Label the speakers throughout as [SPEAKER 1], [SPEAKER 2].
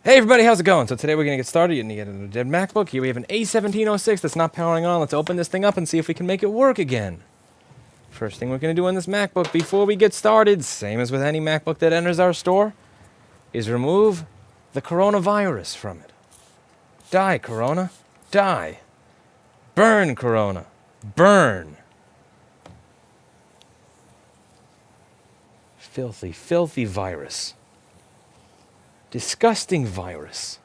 [SPEAKER 1] Hey everybody, how's it going? So today we're going to get started. You're going to get a dead MacBook. Here we have an A1706 that's not powering on. Let's open this thing up and see if we can make it work again. First thing we're going to do on this MacBook before we get started, same as with any MacBook that enters our store, is remove the coronavirus from it. Die, Corona. Die. Burn, Corona. Burn. Filthy, filthy virus. Disgusting virus.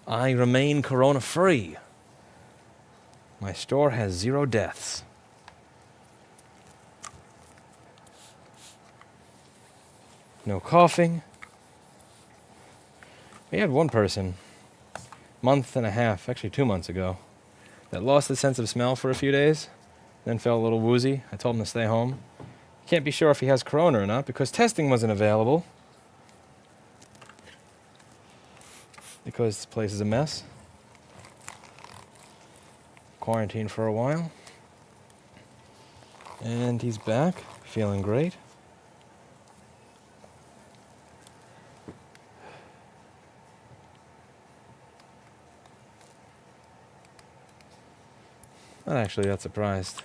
[SPEAKER 1] I remain corona-free. My store has 0 deaths. No coughing. We had one person, month and a half, actually 2 months ago, that lost the sense of smell for a few days, then felt a little woozy. I told him to stay home. Can't be sure if he has corona or not because testing wasn't available. Because this place is a mess. Quarantined for a while. And he's back, feeling great. Not actually that surprised.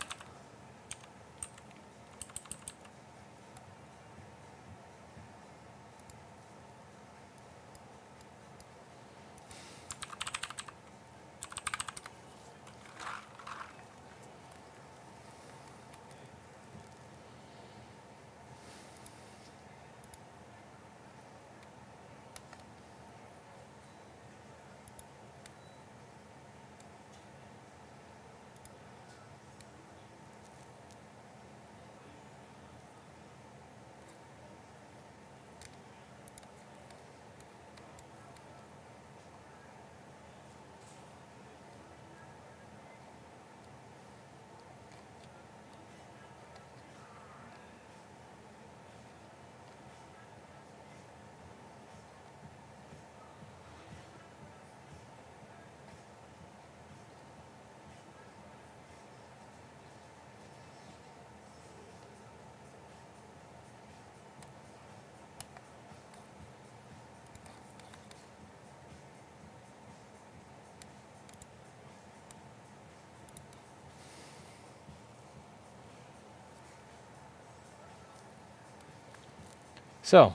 [SPEAKER 1] So,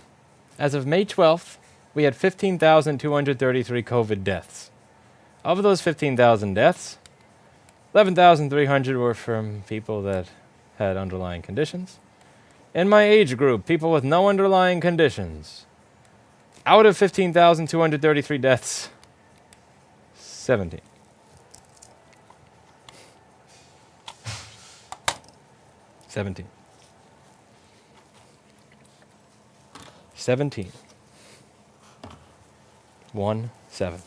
[SPEAKER 1] as of May 12th, we had 15,233 COVID deaths. Of those 15,000 deaths, 11,300 were from people that had underlying conditions. In my age group, people with no underlying conditions. Out of 15,233 deaths, 17. 17. 17. 1, 7.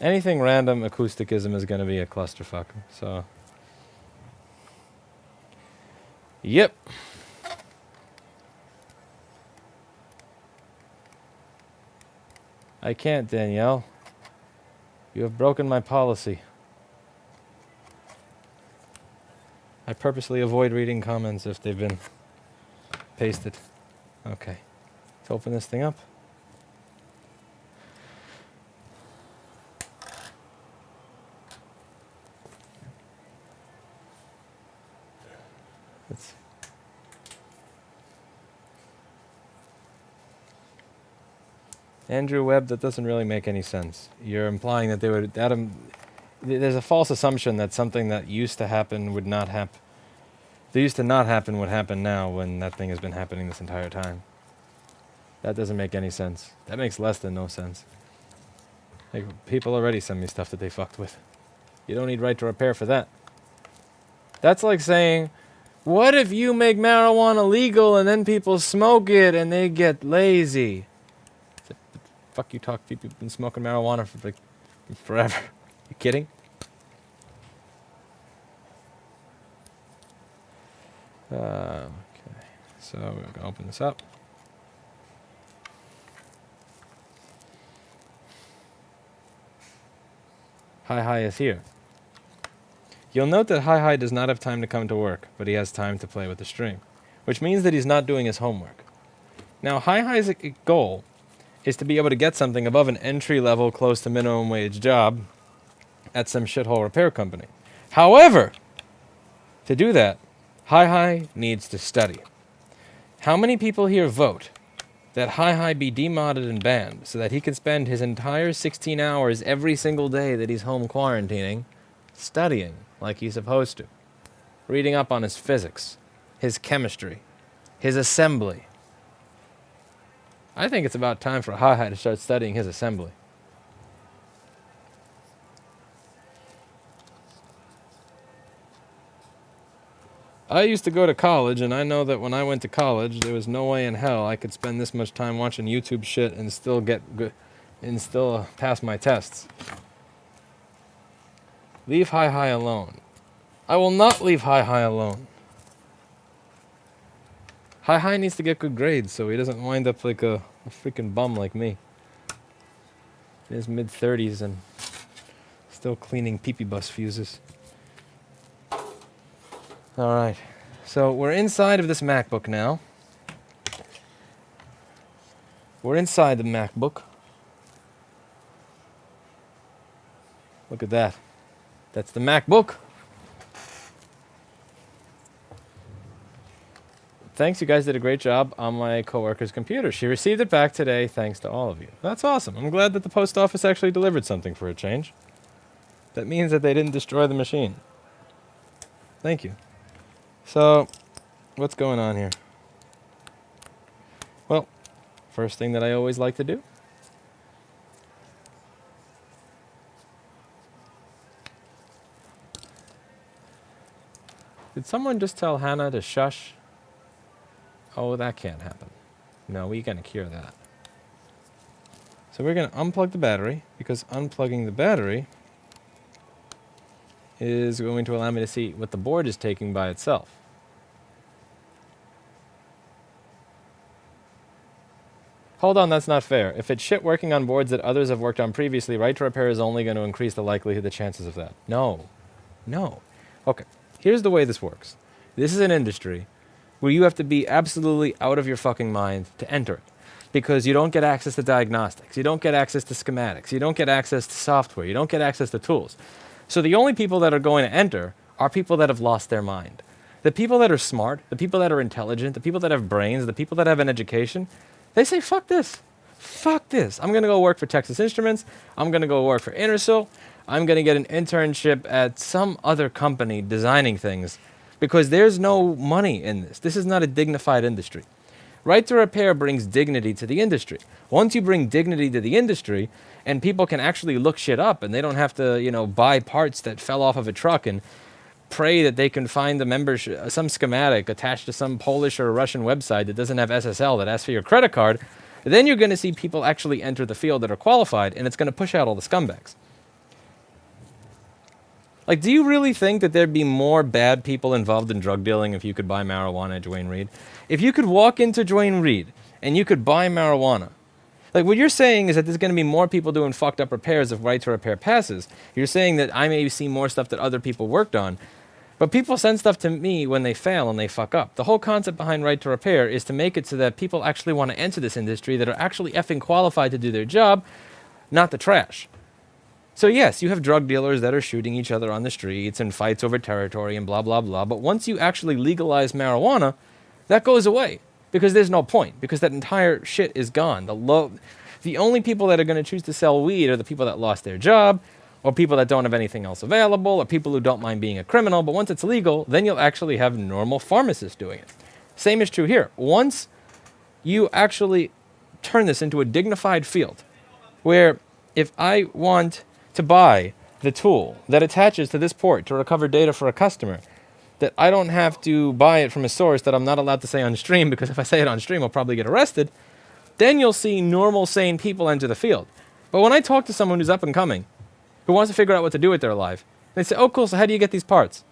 [SPEAKER 1] Anything random acousticism is going to be a clusterfuck. So, yep. I can't, Danielle. You have broken my policy. I purposely avoid reading comments if they've been pasted. Okay. Let's open this thing up. Let's Andrew Webb, that doesn't really make any sense. You're implying that they would, there's a false assumption that something that used to happen would not happen. That used to not happen would happen now when that thing has been happening this entire time. That doesn't make any sense. That makes less than no sense. Like, people already send me stuff that they fucked with. You don't need right to repair for that. That's like saying, what if you make marijuana legal and then people smoke it and they get lazy? Fuck you talk, people have been smoking marijuana for like forever. You kidding? Okay, so we're gonna open this up. HAKKO is here. You'll note that HAKKO does not have time to come to work, but he has time to play with the stream, which means that he's not doing his homework. Now, HAKKO's goal is to be able to get something above an entry-level, close to minimum wage job at some shithole repair company. However, to do that, HAKKO needs to study. How many people here vote that HAKKO be demodded and banned so that he can spend his entire 16 hours every single day that he's home quarantining studying like he's supposed to, reading up on his physics, his chemistry, his assembly? I think it's about time for HAKKO to start studying his assembly. I used to go to college, and I know that when I went to college, there was no way in hell I could spend this much time watching YouTube shit and still get good, and still pass my tests. Leave HAKKO alone. I will not leave HAKKO alone. HAKKO needs to get good grades so he doesn't wind up like a freaking bum like me. In his mid-30s and still cleaning pee-pee bus fuses. Alright, so we're inside of this MacBook now. We're inside the MacBook. Look at that. That's the MacBook. Thanks, you guys did a great job on my coworker's computer. She received it back today, thanks to all of you. That's awesome. I'm glad that the post office actually delivered something for a change. That means that they didn't destroy the machine. Thank you. So, what's going on here? Well, first thing that I always like to do. Did someone just tell Hannah to shush? Oh, that can't happen. No, we're going to cure that. So we're going to unplug the battery, because unplugging the battery is going to allow me to see what the board is taking by itself. Hold on, that's not fair. If it's shit working on boards that others have worked on previously, right to repair is only going to increase the likelihood, the chances of that. No. No. Okay, here's the way this works. This is an industry where you have to be absolutely out of your fucking mind to enter it. Because you don't get access to diagnostics, you don't get access to schematics, you don't get access to software, you don't get access to tools. So the only people that are going to enter are people that have lost their mind. The people that are smart, the people that are intelligent, the people that have brains, the people that have an education, they say, fuck this. Fuck this. I'm going to go work for Texas Instruments. I'm going to go work for Intersil. I'm going to get an internship at some other company designing things because there's no money in this. This is not a dignified industry. Right to repair brings dignity to the industry. Once you bring dignity to the industry and people can actually look shit up and they don't have to, buy parts that fell off of a truck and pray that they can find the membership, some schematic attached to some Polish or Russian website that doesn't have SSL that asks for your credit card, then you're going to see people actually enter the field that are qualified, and it's going to push out all the scumbags. Like, do you really think that there'd be more bad people involved in drug dealing if you could buy marijuana at Duane Reade? If you could walk into Duane Reade and you could buy marijuana, like what you're saying is that there's going to be more people doing fucked up repairs if right to repair passes. You're saying that I may see more stuff that other people worked on. But people send stuff to me when they fail and they fuck up. The whole concept behind right to repair is to make it so that people actually want to enter this industry that are actually effing qualified to do their job, not the trash. So yes, you have drug dealers that are shooting each other on the streets and fights over territory and blah, blah, blah. But once you actually legalize marijuana, that goes away because there's no point, because that entire shit is gone. The only people that are going to choose to sell weed are the people that lost their job, or people that don't have anything else available, or people who don't mind being a criminal. But once it's legal, then you'll actually have normal pharmacists doing it. Same is true here. Once you actually turn this into a dignified field, where if I want to buy the tool that attaches to this port to recover data for a customer, that I don't have to buy it from a source that I'm not allowed to say on stream, because if I say it on stream, I'll probably get arrested, then you'll see normal, sane people enter the field. But when I talk to someone who's up and coming, who wants to figure out what to do with their life, they say, oh, cool, so how do you get these parts?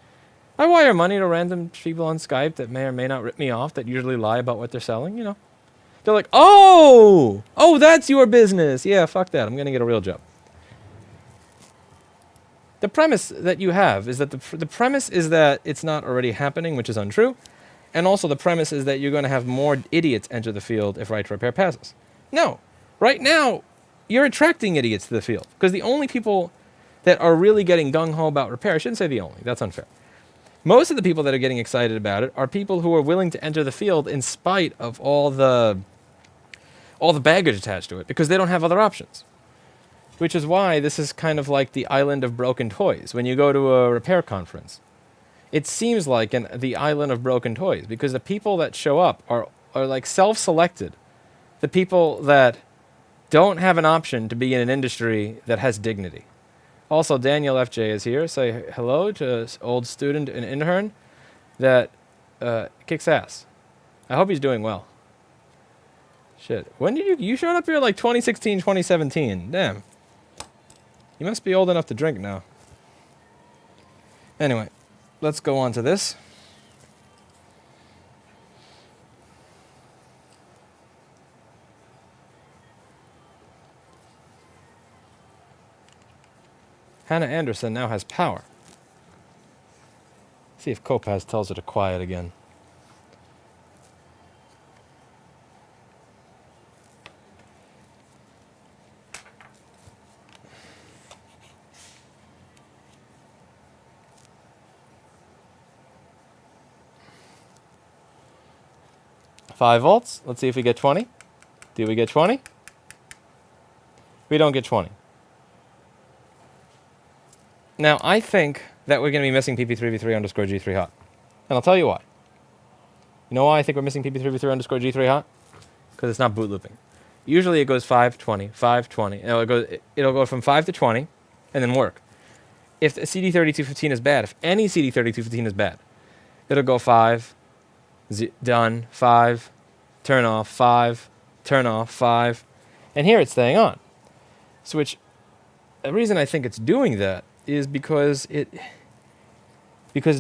[SPEAKER 1] I wire money to random people on Skype that may or may not rip me off, that usually lie about what they're selling, They're like, oh, that's your business. Yeah, fuck that. I'm going to get a real job. The premise that you have is that the premise is that it's not already happening, which is untrue. And also the premise is that you're going to have more idiots enter the field if right to repair passes. No. Right now, you're attracting idiots to the field. Because the only people that are really getting gung-ho about repair, I shouldn't say the only, that's unfair. Most of the people that are getting excited about it are people who are willing to enter the field in spite of all the baggage attached to it, because they don't have other options. Which is why this is kind of like the island of broken toys. When you go to a repair conference, it seems like the island of broken toys, because the people that show up are like self-selected. The people that don't have an option to be in an industry that has dignity. Also, Daniel FJ is here. Say hello to an old student and intern that kicks ass. I hope he's doing well. Shit. When did you showed up here like 2016, 2017. Damn. You must be old enough to drink now. Anyway, let's go on to this. Hannah Anderson now has power. See if Kopaz tells her to quiet again. $5 volts. Let's see if we get 20. Do we get 20? We don't get 20. Now, I think that we're going to be missing PP3v3 underscore G3 hot. And I'll tell you why. You know why I think we're missing PP3v3 underscore G3 hot? Because it's not boot looping. Usually it goes 5, 20, 5, 20. It'll go from 5 to 20 and then work. If the CD3215 is bad, if any CD3215 is bad, it'll go 5, done, 5, turn off, 5, turn off, 5. And here it's staying on. Switch. The reason I think it's doing that is because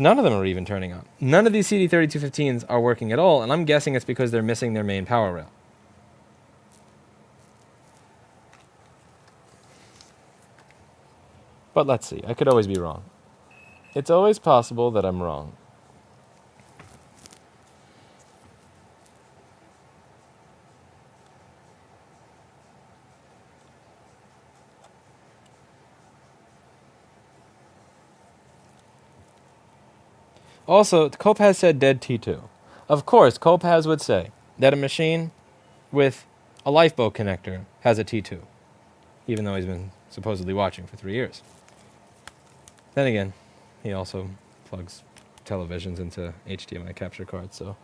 [SPEAKER 1] none of them are even turning on. None of these CD3215s are working at all, and I'm guessing it's because they're missing their main power rail. But let's see. I could always be wrong. It's always possible that I'm wrong. Also, Kopaz said dead T2. Of course, Kopaz would say that a machine with a lifeboat connector has a T2, even though he's been supposedly watching for 3 years. Then again, he also plugs televisions into HDMI capture cards, so...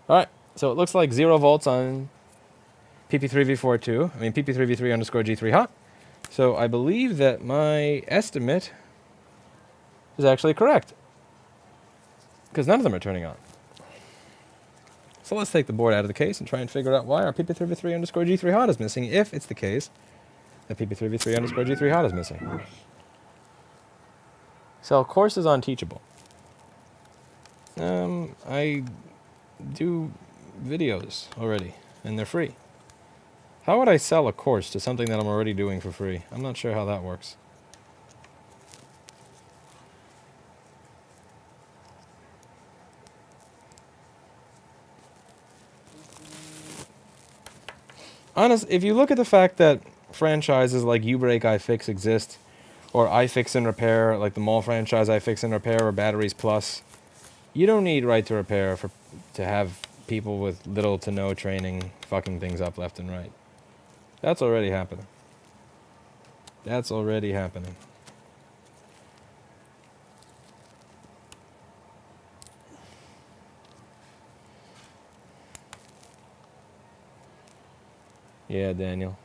[SPEAKER 1] Alright, so it looks like 0 volts on PP3v42, PP3v3 underscore G3 hot. So I believe that my estimate is actually correct, because none of them are turning on. So let's take the board out of the case and try and figure out why our PP3v3 underscore G3 hot is missing, if it's the case that PP3v3 underscore G3 hot is missing. Sell courses on Teachable. I do videos already, and they're free. How would I sell a course to something that I'm already doing for free? I'm not sure how that works. Honest, if you look at the fact that franchises like Ubreak iFix exist, or iFix and Repair, like the mall franchise iFix and Repair, or Batteries Plus, you don't need right to repair to have people with little to no training fucking things up left and right. That's already happening. That's already happening. Yeah, Daniel.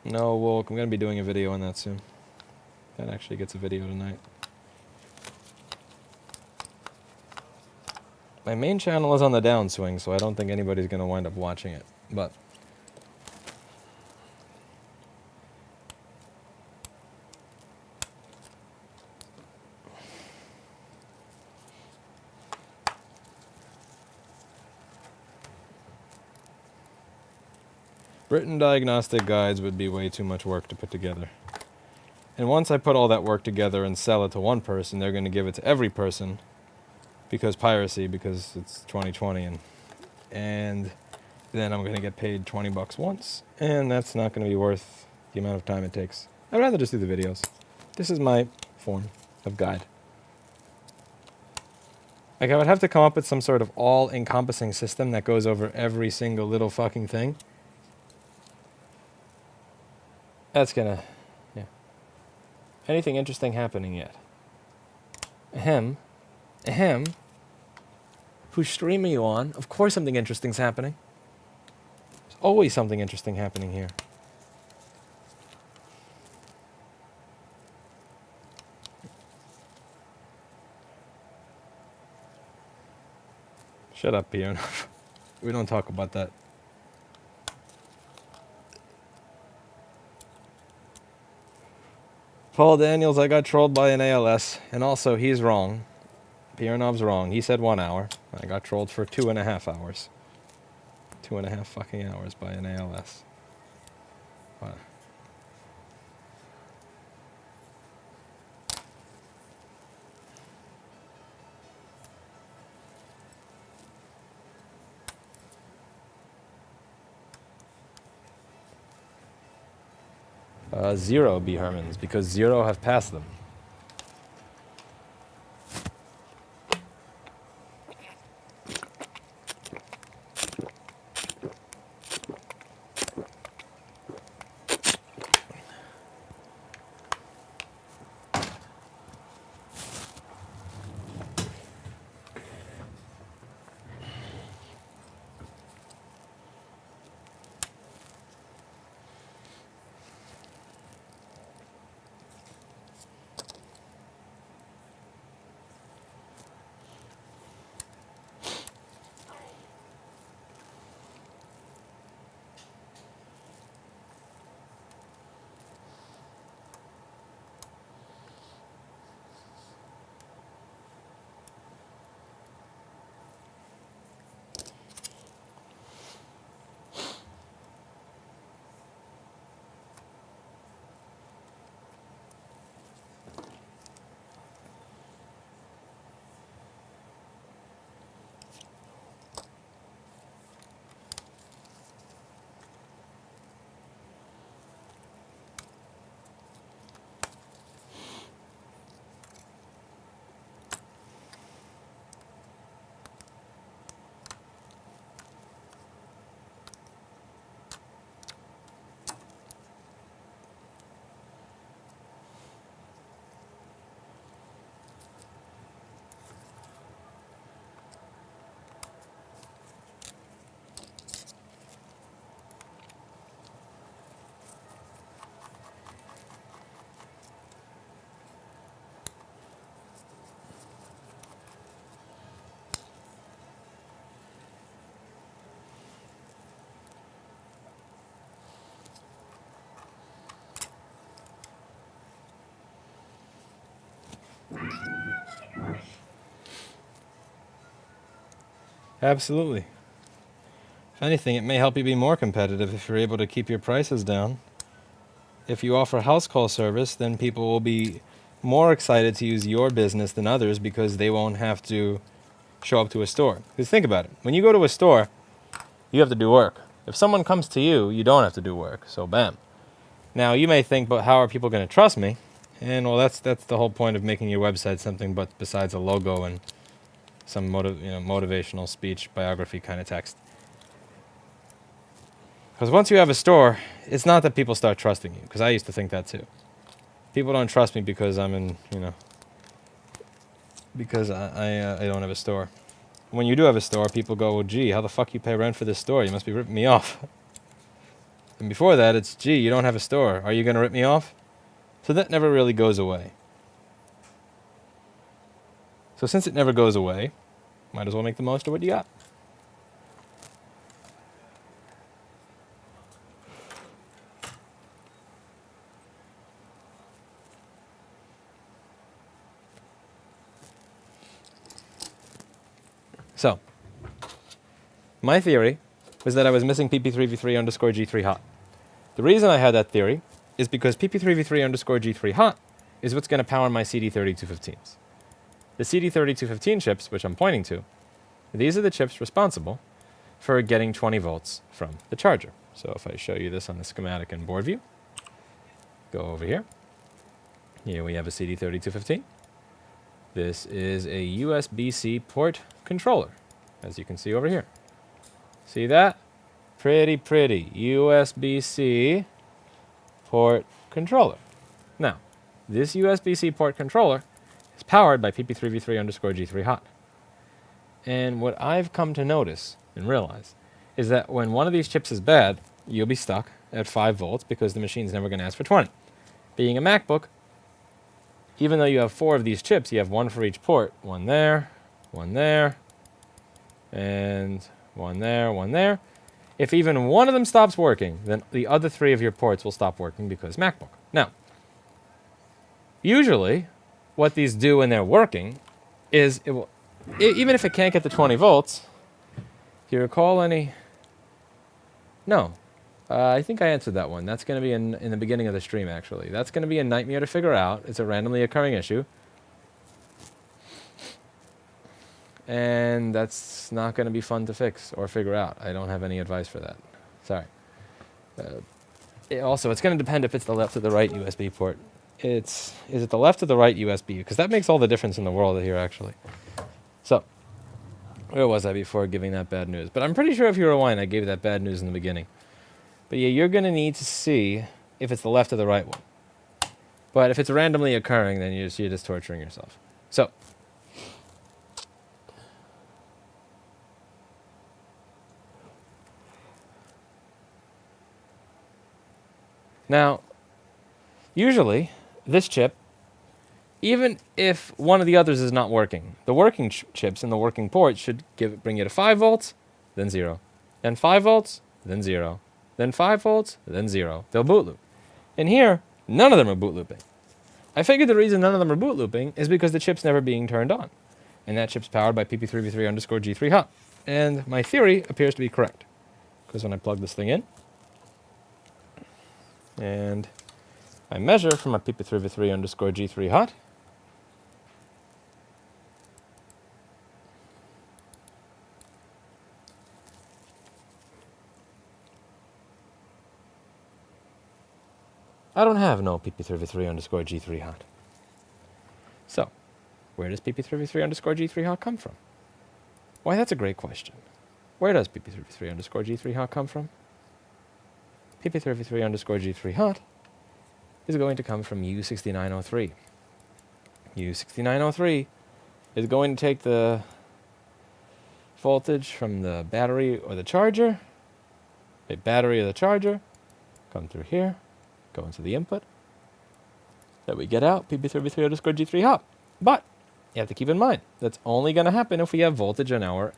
[SPEAKER 1] No, well, I'm going to be doing a video on that soon. That actually gets a video tonight. My main channel is on the downswing, so I don't think anybody's going to wind up watching it. But Written diagnostic guides would be way too much work to put together. And once I put all that work together and sell it to one person, they're going to give it to every person because piracy, because it's 2020, and then I'm going to get paid 20 bucks once, and that's not going to be worth the amount of time it takes. I'd rather just do the videos. This is my form of guide. Like, I would have to come up with some sort of all-encompassing system that goes over every single little fucking thing. That's gonna, yeah. Anything interesting happening yet? Ahem. Ahem. Whose stream are you on? Of course something interesting's happening. There's always something interesting happening here. Shut up, Pierre. We don't talk about that. Paul Daniels, I got trolled by an ALS, and also he's wrong. Piernov's wrong. He said 1 hour. I got trolled for 2.5 hours. 2.5 fucking hours by an ALS. Wow. Zero B. Hermans, because zero have passed them. Absolutely. If anything, it may help you be more competitive if you're able to keep your prices down. If you offer house call service, then people will be more excited to use your business than others because they won't have to show up to a store. Because think about it. When you go to a store, you have to do work. If someone comes to you, you don't have to do work. So bam. Now, you may think, but how are people going to trust me? And, well, that's the whole point of making your website something but besides a logo and some motivational speech, biography kind of text. Because once you have a store, it's not that people start trusting you, because I used to think that too. People don't trust me because I'm in, because I don't have a store. When you do have a store, people go, well, gee, how the fuck you pay rent for this store? You must be ripping me off. And before that, it's, gee, you don't have a store. Are you going to rip me off? So that never really goes away. So since it never goes away, might as well make the most of what you got. So, my theory was that I was missing pp3v3 underscore g3 hot. The reason I had that theory is because pp3v3 underscore g3 hot is what's going to power my CD3215s. The CD3215 chips, which I'm pointing to, these are the chips responsible for getting 20 volts from the charger. So if I show you this on the schematic in board view, go over here. Here we have a CD3215. This is a USB-C port controller, as you can see over here. See that? Pretty USB-C port controller. Now, this USB-C port controller is powered by pp3v3 underscore g3 hot. And what I've come to notice and realize is that when one of these chips is bad, you'll be stuck at 5 volts because the machine's never going to ask for 20. Being a MacBook, even though you have 4 of these chips, you have 1 for each port. 1 there, and 1 there. If even one of them stops working, then the other 3 of your ports will stop working because MacBook. Now, usually, what these do when they're working is it will, even if it can't get to 20 volts, do you recall any? No. I think I answered that one. That's going to be in the beginning of the stream, actually. That's going to be a nightmare to figure out. It's a randomly occurring issue. And that's not going to be fun to fix or figure out. I don't have any advice for that. Sorry. Also, it's going to depend if it's the left or the right USB port. Is it the left or the right USB? Because that makes all the difference in the world here, actually. So, where was I before giving that bad news? But I'm pretty sure if you rewind, I gave that bad news in the beginning. But yeah, you're going to need to see if it's the left or the right one. But if it's randomly occurring, then you're just torturing yourself. So, now, usually, this chip, even if one of the others is not working, the working chips in the working port should bring you to 5 volts, then 0. Then 5 volts, then 0. Then 5 volts, then 0. They'll boot loop. And here, none of them are boot looping. I figured the reason none of them are boot looping is because the chip's never being turned on. And that chip's powered by pp3v3 underscore g3 hot. And my theory appears to be correct. Because when I plug this thing in, and I measure from my pp3v3 underscore g3 hot, I don't have no pp3v3 underscore g3 hot. So, where does pp3v3 underscore g3 hot come from? Why, that's a great question. Where does pp3v3 underscore g3 hot come from? pp3v3 underscore g3 hot is going to come from U6903. U6903 is going to take the voltage from the battery or the charger, the battery or the charger, come through here, go into the input, that we get out pp3v3 underscore g3 hot. But you have to keep in mind, that's only going to happen if we have voltage on our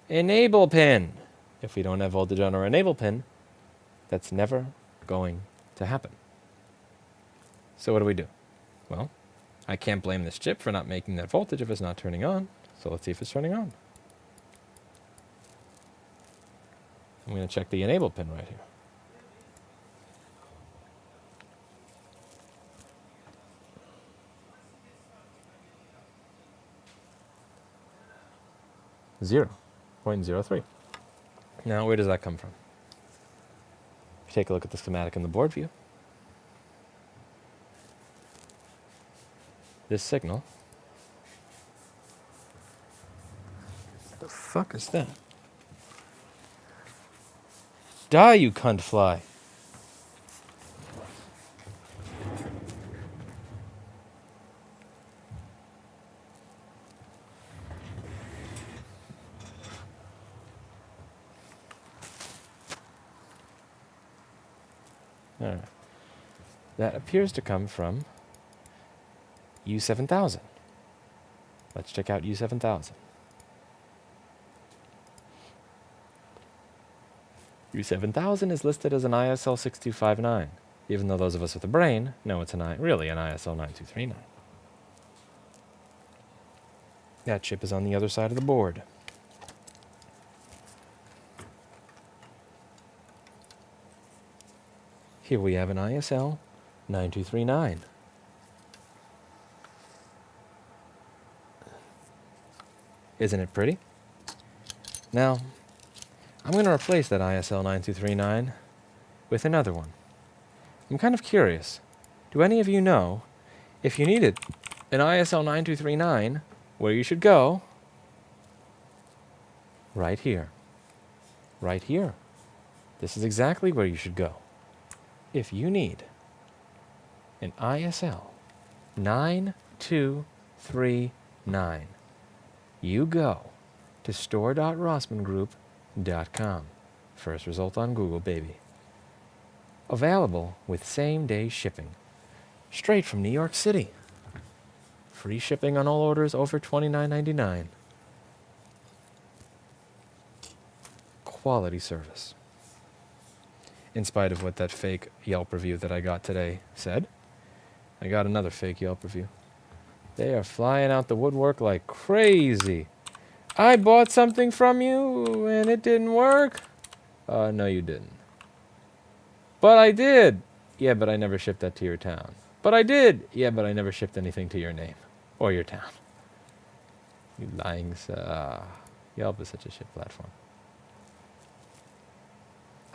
[SPEAKER 1] enable pin. If we don't have voltage on our enable pin, that's never going to happen. So what do? Well, I can't blame this chip for not making that voltage if it's not turning on. So let's see if it's turning on. I'm going to check the enable pin right here. Zero. 0.03. Now, where does that come from? Take a look at the schematic in the board view. This signal. What the fuck is that? Die, you cunt fly. Alright. That appears to come from U7000. Let's check out U7000. U7000 is listed as an ISL 6259, even though those of us with a brain know it's really an ISL 9239. That chip is on the other side of the board. Here we have an ISL 9239. Isn't it pretty? Now, I'm going to replace that ISL 9239 with another one. I'm kind of curious. Do any of you know, if you needed an ISL 9239, where you should go? Right here. Right here. This is exactly where you should go. If you need an ISL 9239, you go to store.rossmanngroup.com. First result on Google, baby. Available with same-day shipping. Straight from New York City. Free shipping on all orders over $29.99. Quality service. In spite of what that fake Yelp review that I got today said, I got another fake Yelp review. They are flying out the woodwork like crazy. I bought something from you and it didn't work. No, you didn't. But I did. Yeah, but I never shipped that to your town. But I did. Yeah, but I never shipped anything to your name or your town. You lying. Yelp is such a shit platform.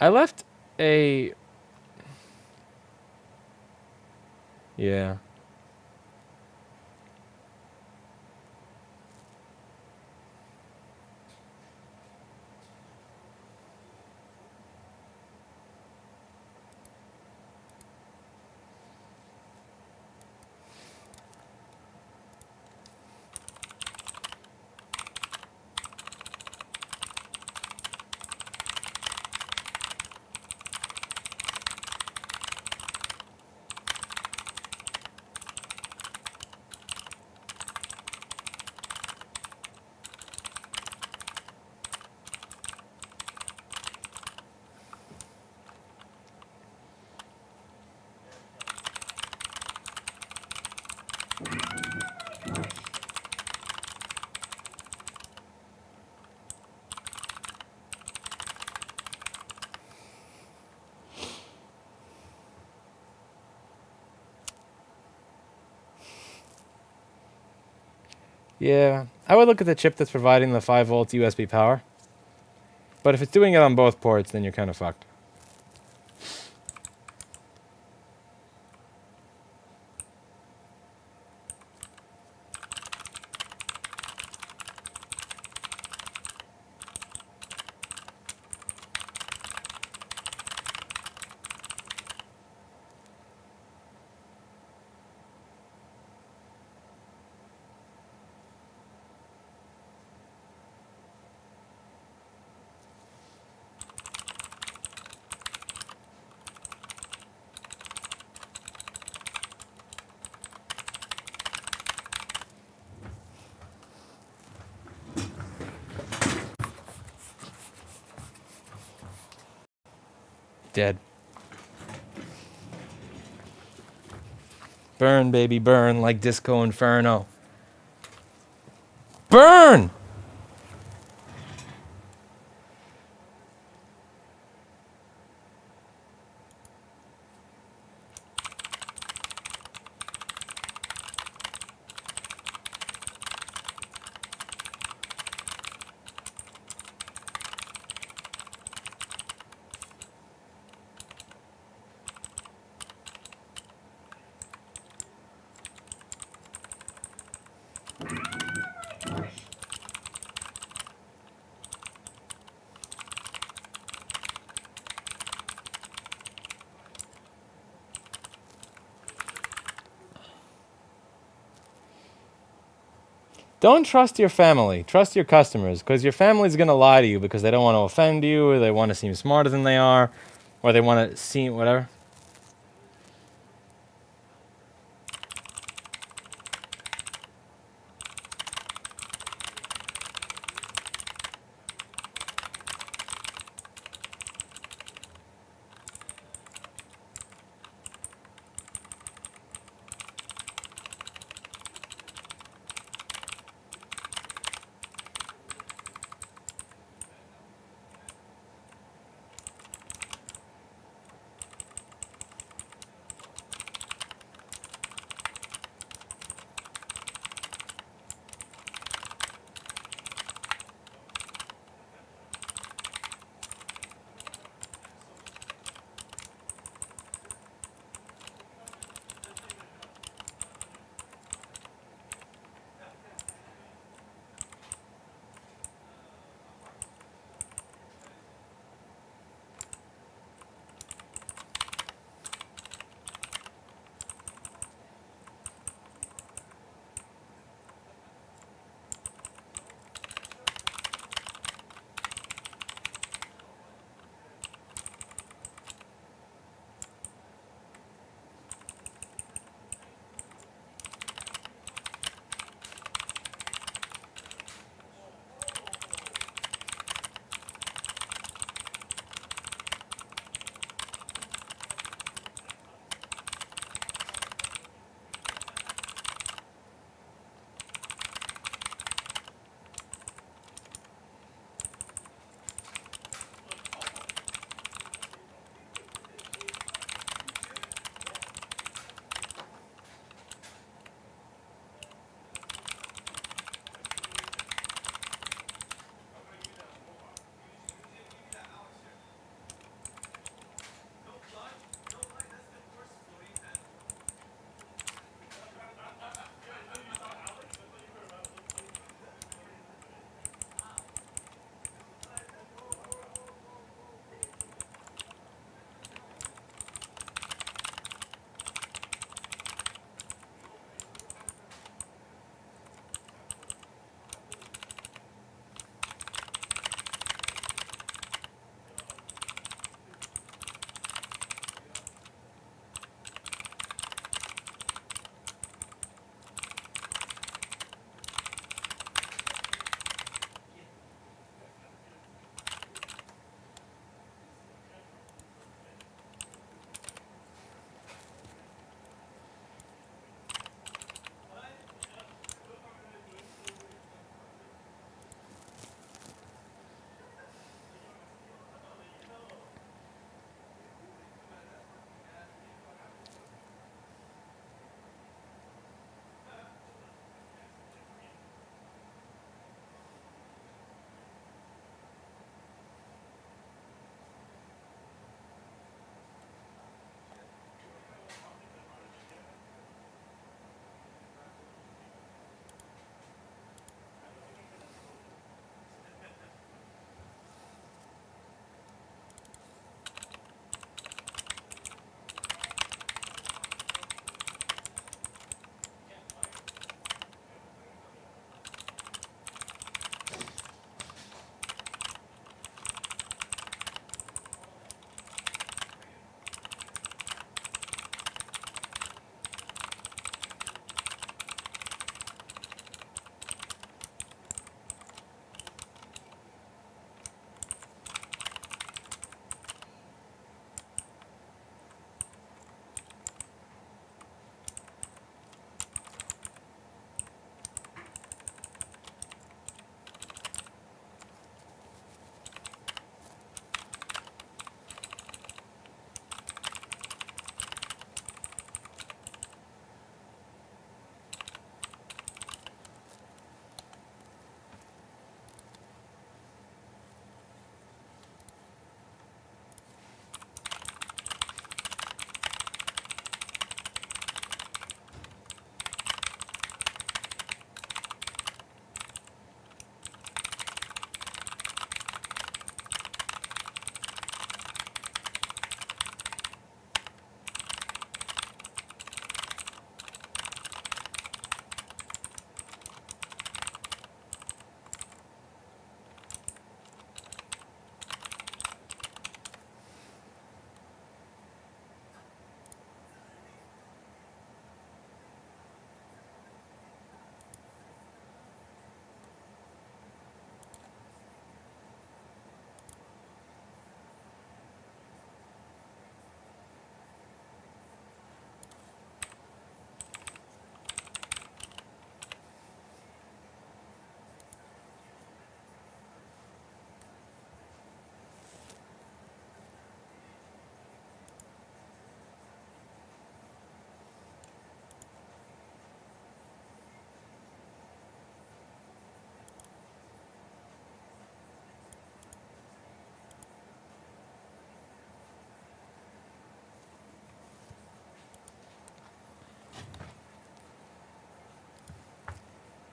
[SPEAKER 1] I left a... Yeah. Yeah, I would look at the chip that's providing the 5 volts USB power. But if it's doing it on both ports, then you're kind of fucked. Dead. Burn, baby, burn like Disco Inferno. Burn! Don't trust your family. Trust your customers, because your family's going to lie to you because they don't want to offend you, or they want to seem smarter than they are, or they want to seem whatever.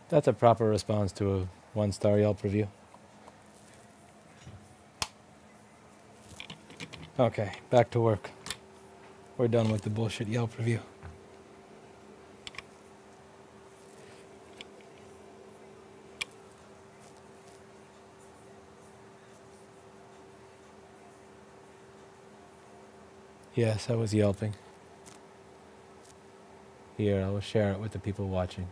[SPEAKER 1] That's a proper response to a 1-star Yelp review. Okay, back to work. We're done with the bullshit Yelp review. Yes, I was yelping. Here, I will share it with the people watching.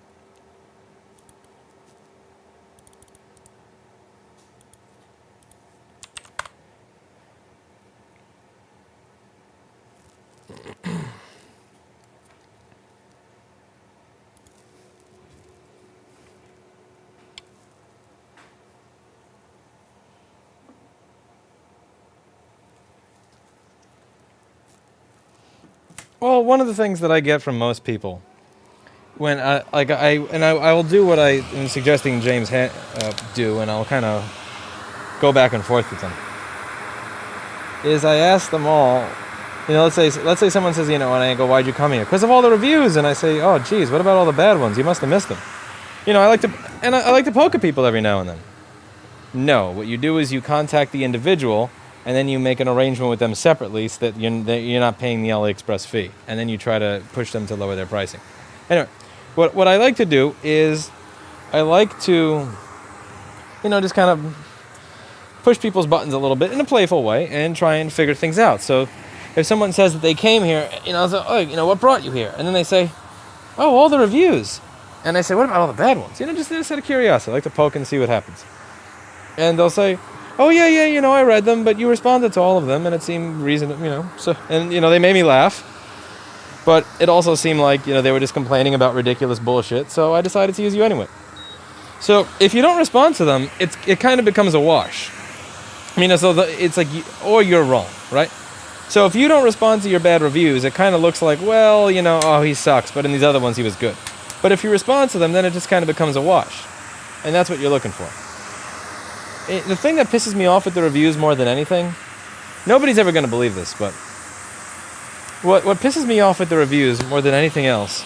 [SPEAKER 1] Well, one of the things that I get from most people, when I will do what I am suggesting James do, and I'll kind of go back and forth with them, is I ask them all, let's say someone says, and I go, why'd you come here? Because of all the reviews. And I say, oh, geez, what about all the bad ones? You must have missed them. I like to poke at people every now and then. No, what you do is you contact the individual, and then you make an arrangement with them separately so that you're not paying the AliExpress fee. And then you try to push them to lower their pricing. Anyway, what I like to do is I like to, just kind of push people's buttons a little bit in a playful way and try and figure things out. So if someone says that they came here, I say, oh, what brought you here? And then they say, oh, all the reviews. And I say, what about all the bad ones? Just out of curiosity. I like to poke and see what happens. And they'll say, oh, yeah, I read them, but you responded to all of them, and it seemed reasonable, so, and, they made me laugh, but it also seemed like, they were just complaining about ridiculous bullshit, so I decided to use you anyway. So, if you don't respond to them, it kind of becomes a wash. It's like, or you're wrong, right? So, if you don't respond to your bad reviews, it kind of looks like, well, oh, he sucks, but in these other ones, he was good. But if you respond to them, then it just kind of becomes a wash, and that's what you're looking for. The thing that pisses me off with the reviews more than anything, nobody's ever going to believe this, but what pisses me off with the reviews more than anything else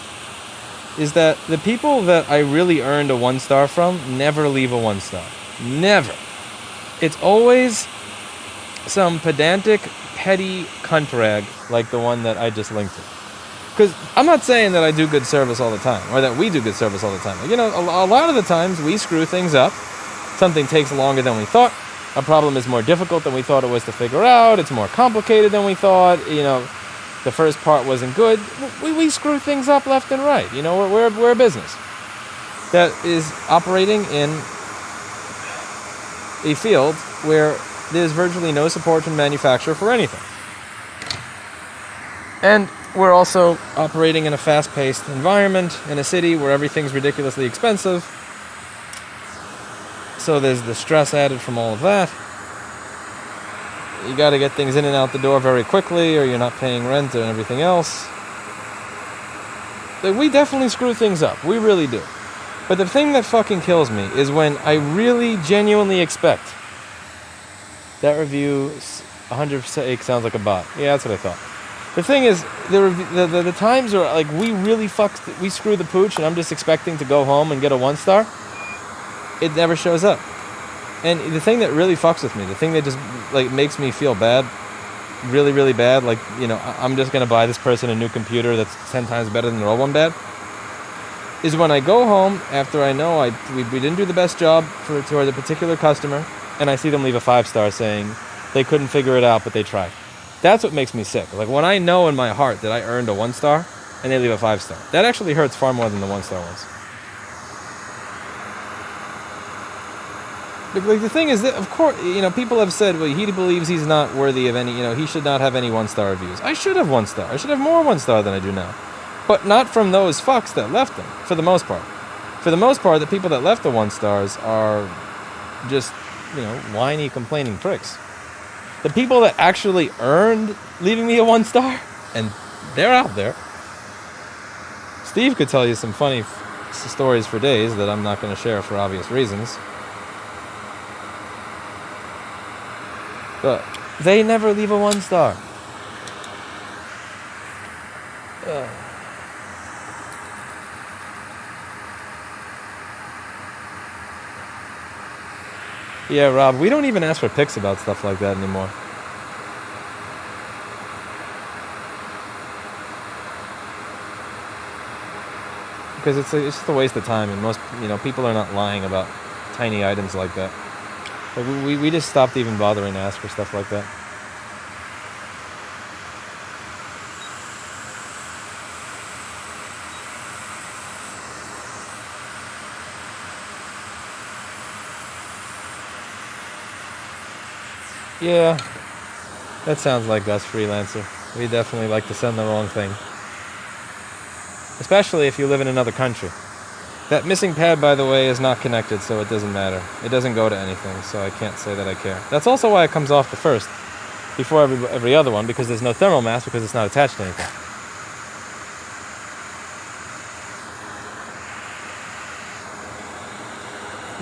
[SPEAKER 1] is that the people that I really earned a 1-star from never leave a 1-star. Never. It's always some pedantic, petty cunt rag like the one that I just linked to. Because I'm not saying that I do good service all the time, or that we do good service all the time. A lot of the times we screw things up. Something takes longer than we thought. A problem is more difficult than we thought it was to figure out. It's more complicated than we thought. The first part wasn't good. We screw things up left and right. We're a business that is operating in a field where there's virtually no support from the manufacturer for anything. And we're also operating in a fast-paced environment in a city where everything's ridiculously expensive. So there's the stress added from all of that. You got to get things in and out the door very quickly, or you're not paying rent and everything else. We definitely screw things up. We really do. But the thing that fucking kills me is when I really genuinely expect that review 100% sounds like a bot. Yeah, that's what I thought. The thing is, the times are like we screw the pooch, and I'm just expecting to go home and get a 1-star. It never shows up. And the thing that really fucks with me, the thing that just makes me feel bad, really, really bad, I'm just going to buy this person a new computer that's 10 times better than their old one bad, is when I go home after I know we didn't do the best job toward a particular customer, and I see them leave a 5-star saying they couldn't figure it out, but they tried. That's what makes me sick. When I know in my heart that I earned a 1-star, and they leave a 5-star. That actually hurts far more than the 1-star ones. The thing is that, of course, people have said, well, he believes he's not worthy of any, he should not have any 1-star reviews. I should have 1-star. I should have more 1-star than I do now. But not from those fucks that left them, for the most part. For the most part, the people that left the 1-stars are just, whiny, complaining pricks. The people that actually earned leaving me a 1-star, and they're out there. Steve could tell you some funny stories for days that I'm not going to share for obvious reasons. But they never leave a 1-star. Yeah, Rob, we don't even ask for pics about stuff like that anymore. Because it's just a waste of time, and most people are not lying about tiny items like that. Like we just stopped even bothering to ask for stuff like that. Yeah, that sounds like us, freelancer. We definitely like to send the wrong thing. Especially if you live in another country. That missing pad, by the way, is not connected, so it doesn't matter. It doesn't go to anything, so I can't say that I care. That's also why it comes off the first, before every other one, because there's no thermal mass, because it's not attached to anything.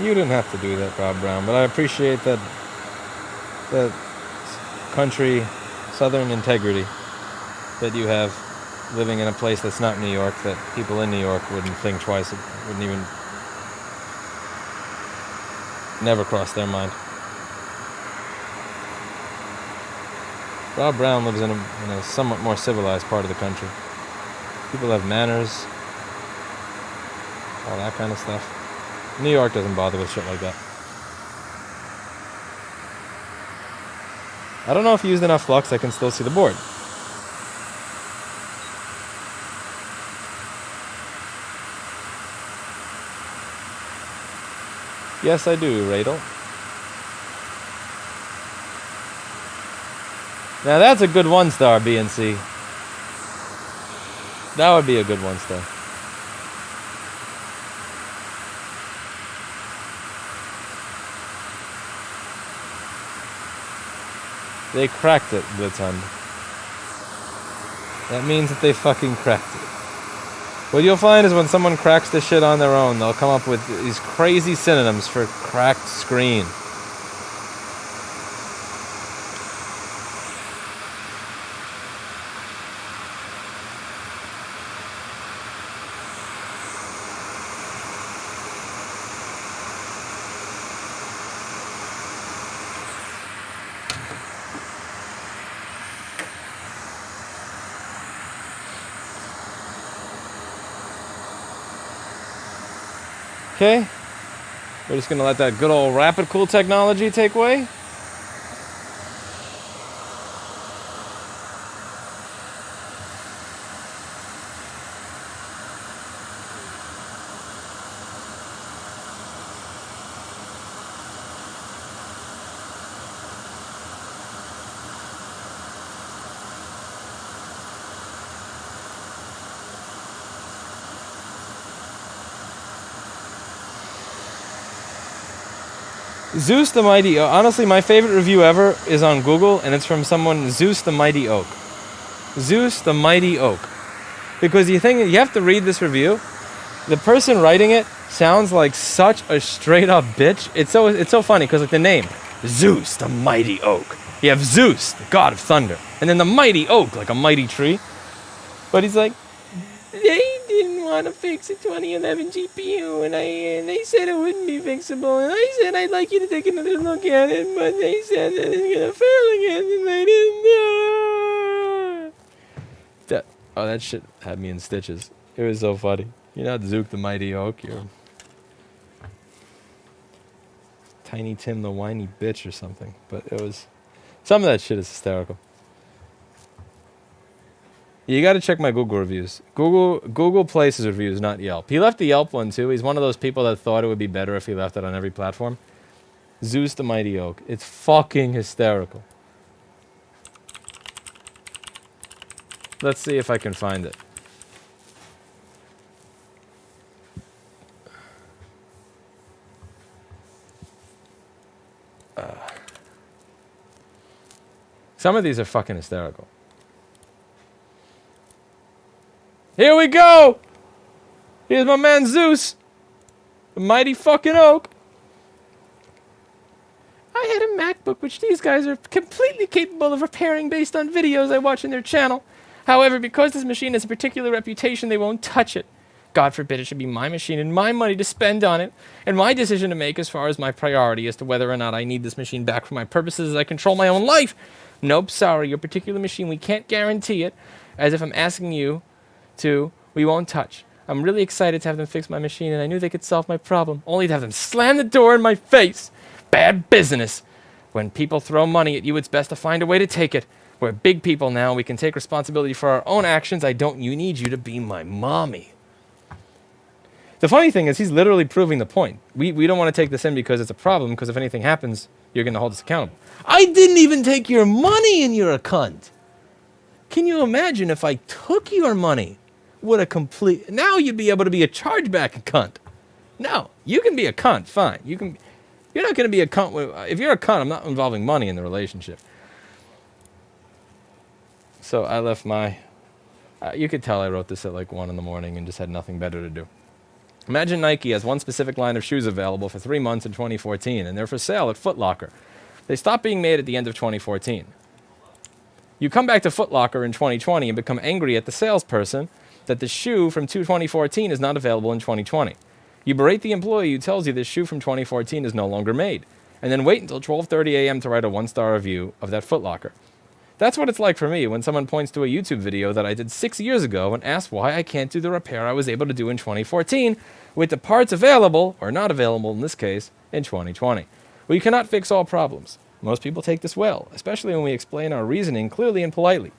[SPEAKER 1] You didn't have to do that, Rob Brown, but I appreciate that country, southern integrity that you have, living in a place that's not New York, that people in New York wouldn't think twice, wouldn't even never cross their mind. Rob Brown lives in a somewhat more civilized part of the country. People have manners, all that kind of stuff. New York doesn't bother with shit like that. I don't know if you used enough flux, I can still see the board. Yes, I do, Radel. Now that's a good 1-star, BNC. That would be a good 1-star. They cracked it, Blitzhund. That means that they fucking cracked it. What you'll find is when someone cracks this shit on their own, they'll come up with these crazy synonyms for cracked screen. Okay, we're just going to let that good old rapid cool technology take way. Zeus the Mighty Oak. Honestly, my favorite review ever is on Google, and it's from someone, Zeus the Mighty Oak. Zeus the Mighty Oak. Because you have to read this review. The person writing it sounds like such a straight up bitch. It's so funny because like the name, Zeus the Mighty Oak. You have Zeus, the god of thunder, and then the mighty oak, like a mighty tree. But he's like, they didn't want to fix a 2011 GPU, and they said it wouldn't be fixable, and I said I'd like you to take another look at it, but they said that it's gonna fail again, and they didn't do it. That shit had me in stitches. It was so funny. You're not Zook the Mighty Oak, you're Tiny Tim the Whiny Bitch or something. But it was, some of that shit is hysterical. You got to check my Google reviews. Google places reviews, not Yelp. He left the Yelp one too. He's one of those people that thought it would be better if he left it on every platform. Zeus the Mighty Oak. It's fucking hysterical. Let's see if I can find it. Some of these are fucking hysterical. Here we go! Here's my man Zeus. The mighty fucking oak. I had a MacBook which these guys are completely capable of repairing based on videos I watch on their channel. However, because this machine has a particular reputation, they won't touch it. God forbid it should be my machine and my money to spend on it, and my decision to make as far as my priority as to whether or not I need this machine back for my purposes as I control my own life. Nope, sorry, your particular machine, we can't guarantee it. As if I'm asking you to, we won't touch. I'm really excited to have them fix my machine, and I knew they could solve my problem, only to have them slam the door in my face. Bad business. When people throw money at you, it's best to find a way to take it. We're big people now. We can take responsibility for our own actions. I don't need you to be my mommy. The funny thing is he's literally proving the point. We don't want to take this in because it's a problem, because if anything happens, you're going to hold us accountable. I didn't even take your money and you're a cunt. Can you imagine if I took your money? What a complete... Now you'd be able to be a chargeback cunt. No, you can be a cunt, fine. You're not going to be a cunt. If you're a cunt, I'm not involving money in the relationship. So I left my... you could tell I wrote this at like 1 in the morning and just had nothing better to do. Imagine Nike has one specific line of shoes available for 3 months in 2014, and they're for sale at Foot Locker. They stopped being made at the end of 2014. You come back to Foot Locker in 2020 and become angry at the salesperson that the shoe from 2014 is not available in 2020. You berate the employee who tells you this shoe from 2014 is no longer made, and then wait until 12:30 a.m. to write a 1-star review of that Foot Locker. That's what it's like for me when someone points to a YouTube video that I did 6 years ago and asks why I can't do the repair I was able to do in 2014 with the parts available, or not available in this case, in 2020. We cannot fix all problems. Most people take this well, especially when we explain our reasoning clearly and politely.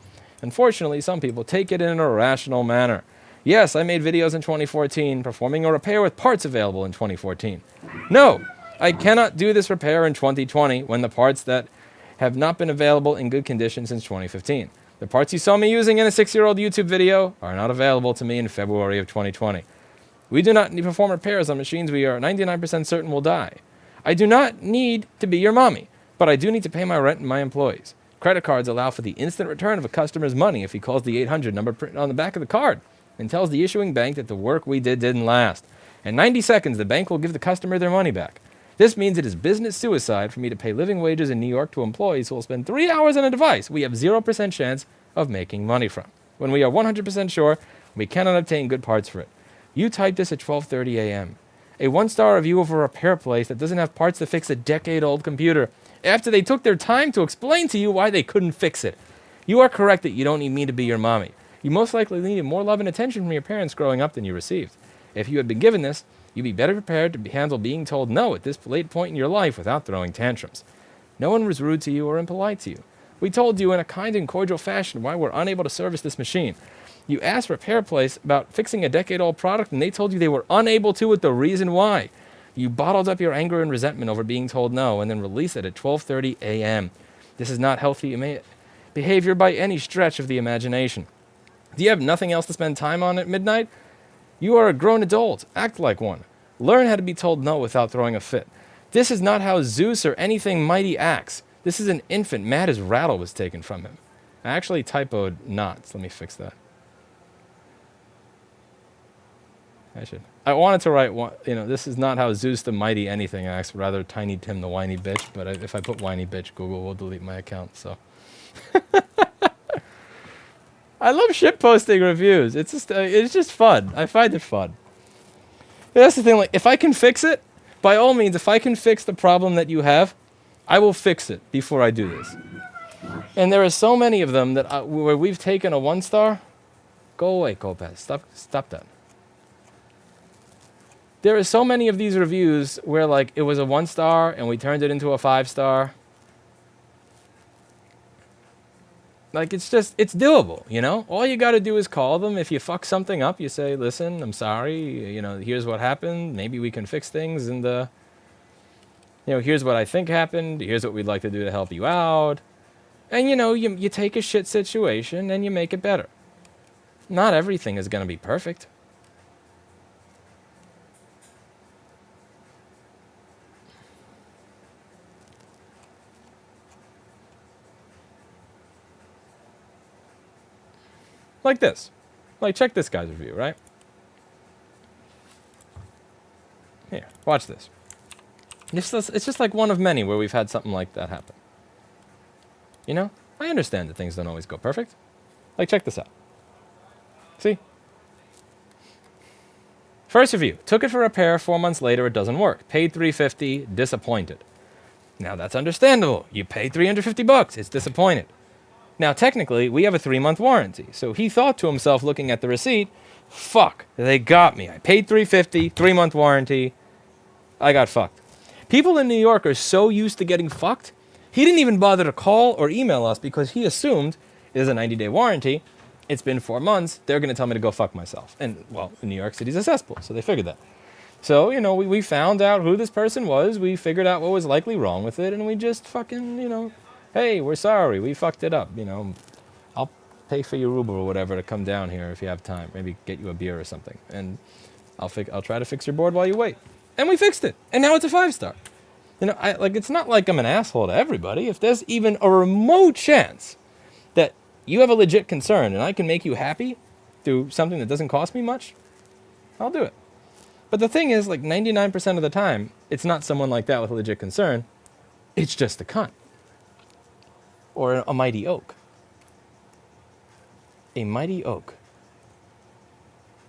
[SPEAKER 1] Unfortunately, some people take it in an irrational manner. Yes, I made videos in 2014 performing a repair with parts available in 2014. No, I cannot do this repair in 2020 when the parts that have not been available in good condition since 2015. The parts you saw me using in a 6-year-old YouTube video are not available to me in February of 2020. We do not need to perform repairs on machines we are 99% certain will die. I do not need to be your mommy, but I do need to pay my rent and my employees. Credit cards allow for the instant return of a customer's money if he calls the 800 number printed on the back of the card and tells the issuing bank that the work we did didn't last. In 90 seconds, the bank will give the customer their money back. This means it is business suicide for me to pay living wages in New York to employees who will spend 3 hours on a device we have 0% chance of making money from, when we are 100% sure we cannot obtain good parts for it. You typed this at 12:30 a.m. A 1-star review of a repair place that doesn't have parts to fix a decade-old computer after they took their time to explain to you why they couldn't fix it. You are correct that you don't need me to be your mommy. You most likely needed more love and attention from your parents growing up than you received. If you had been given this, you'd be better prepared to handle being told no at this late point in your life without throwing tantrums. No one was rude to you or impolite to you. We told you in a kind and cordial fashion why we're unable to service this machine. You asked Repair Place about fixing a decade-old product, and they told you they were unable to with the reason why. You bottled up your anger and resentment over being told no, and then released it at 12:30 a.m. This is not healthy behavior by any stretch of the imagination. Do you have nothing else to spend time on at midnight? You are a grown adult. Act like one. Learn how to be told no without throwing a fit. This is not how Zeus or anything mighty acts. This is an infant mad as rattle was taken from him. I actually typoed not. Let me fix that. I wanted to write, this is not how Zeus the mighty anything acts, rather Tiny Tim the whiny bitch, but if I put whiny bitch, Google will delete my account, so. I love shitposting reviews. It's just fun. I find it fun. That's the thing, like, if I can fix it, by all means, if I can fix the problem that you have, I will fix it before I do this. And there are so many of them that where we've taken a 1-star. Go away, Kopaz. Stop that. There are so many of these reviews where, like, it was a 1-star and we turned it into a 5-star. Like, it's doable, you know? All you got to do is call them. If you fuck something up, you say, listen, I'm sorry, here's what happened. Maybe we can fix things, and, here's what I think happened. Here's what we'd like to do to help you out. And, you take a shit situation and you make it better. Not everything is going to be perfect. Like this. Like, check this guy's review, right? Here, watch this. It's just like one of many where we've had something like that happen. I understand that things don't always go perfect. Like, check this out. See? First review, took it for repair, 4 months later it doesn't work. Paid $350, disappointed. Now that's understandable. You paid $350, it's disappointed. Now technically, we have a 3-month warranty. So he thought to himself, looking at the receipt, fuck, they got me. I paid $350, 3-month warranty, I got fucked. People in New York are so used to getting fucked, he didn't even bother to call or email us because he assumed there's a 90-day warranty. It's been 4 months. They're going to tell me to go fuck myself. And, well, New York City's a cesspool, so they figured that. So, you know, we found out who this person was. We figured out what was likely wrong with it, and we just fucking, you know, hey, we're sorry. We fucked it up. You know, I'll pay for your Uber or whatever to come down here if you have time. Maybe get you a beer or something. And I'll try to fix your board while you wait. And we fixed it. And now it's a 5-star. You know, it's not like I'm an asshole to everybody. If there's even a remote chance that you have a legit concern and I can make you happy through something that doesn't cost me much, I'll do it. But the thing is, like 99% of the time, it's not someone like that with a legit concern. It's just a cunt. Or a mighty oak. A mighty oak.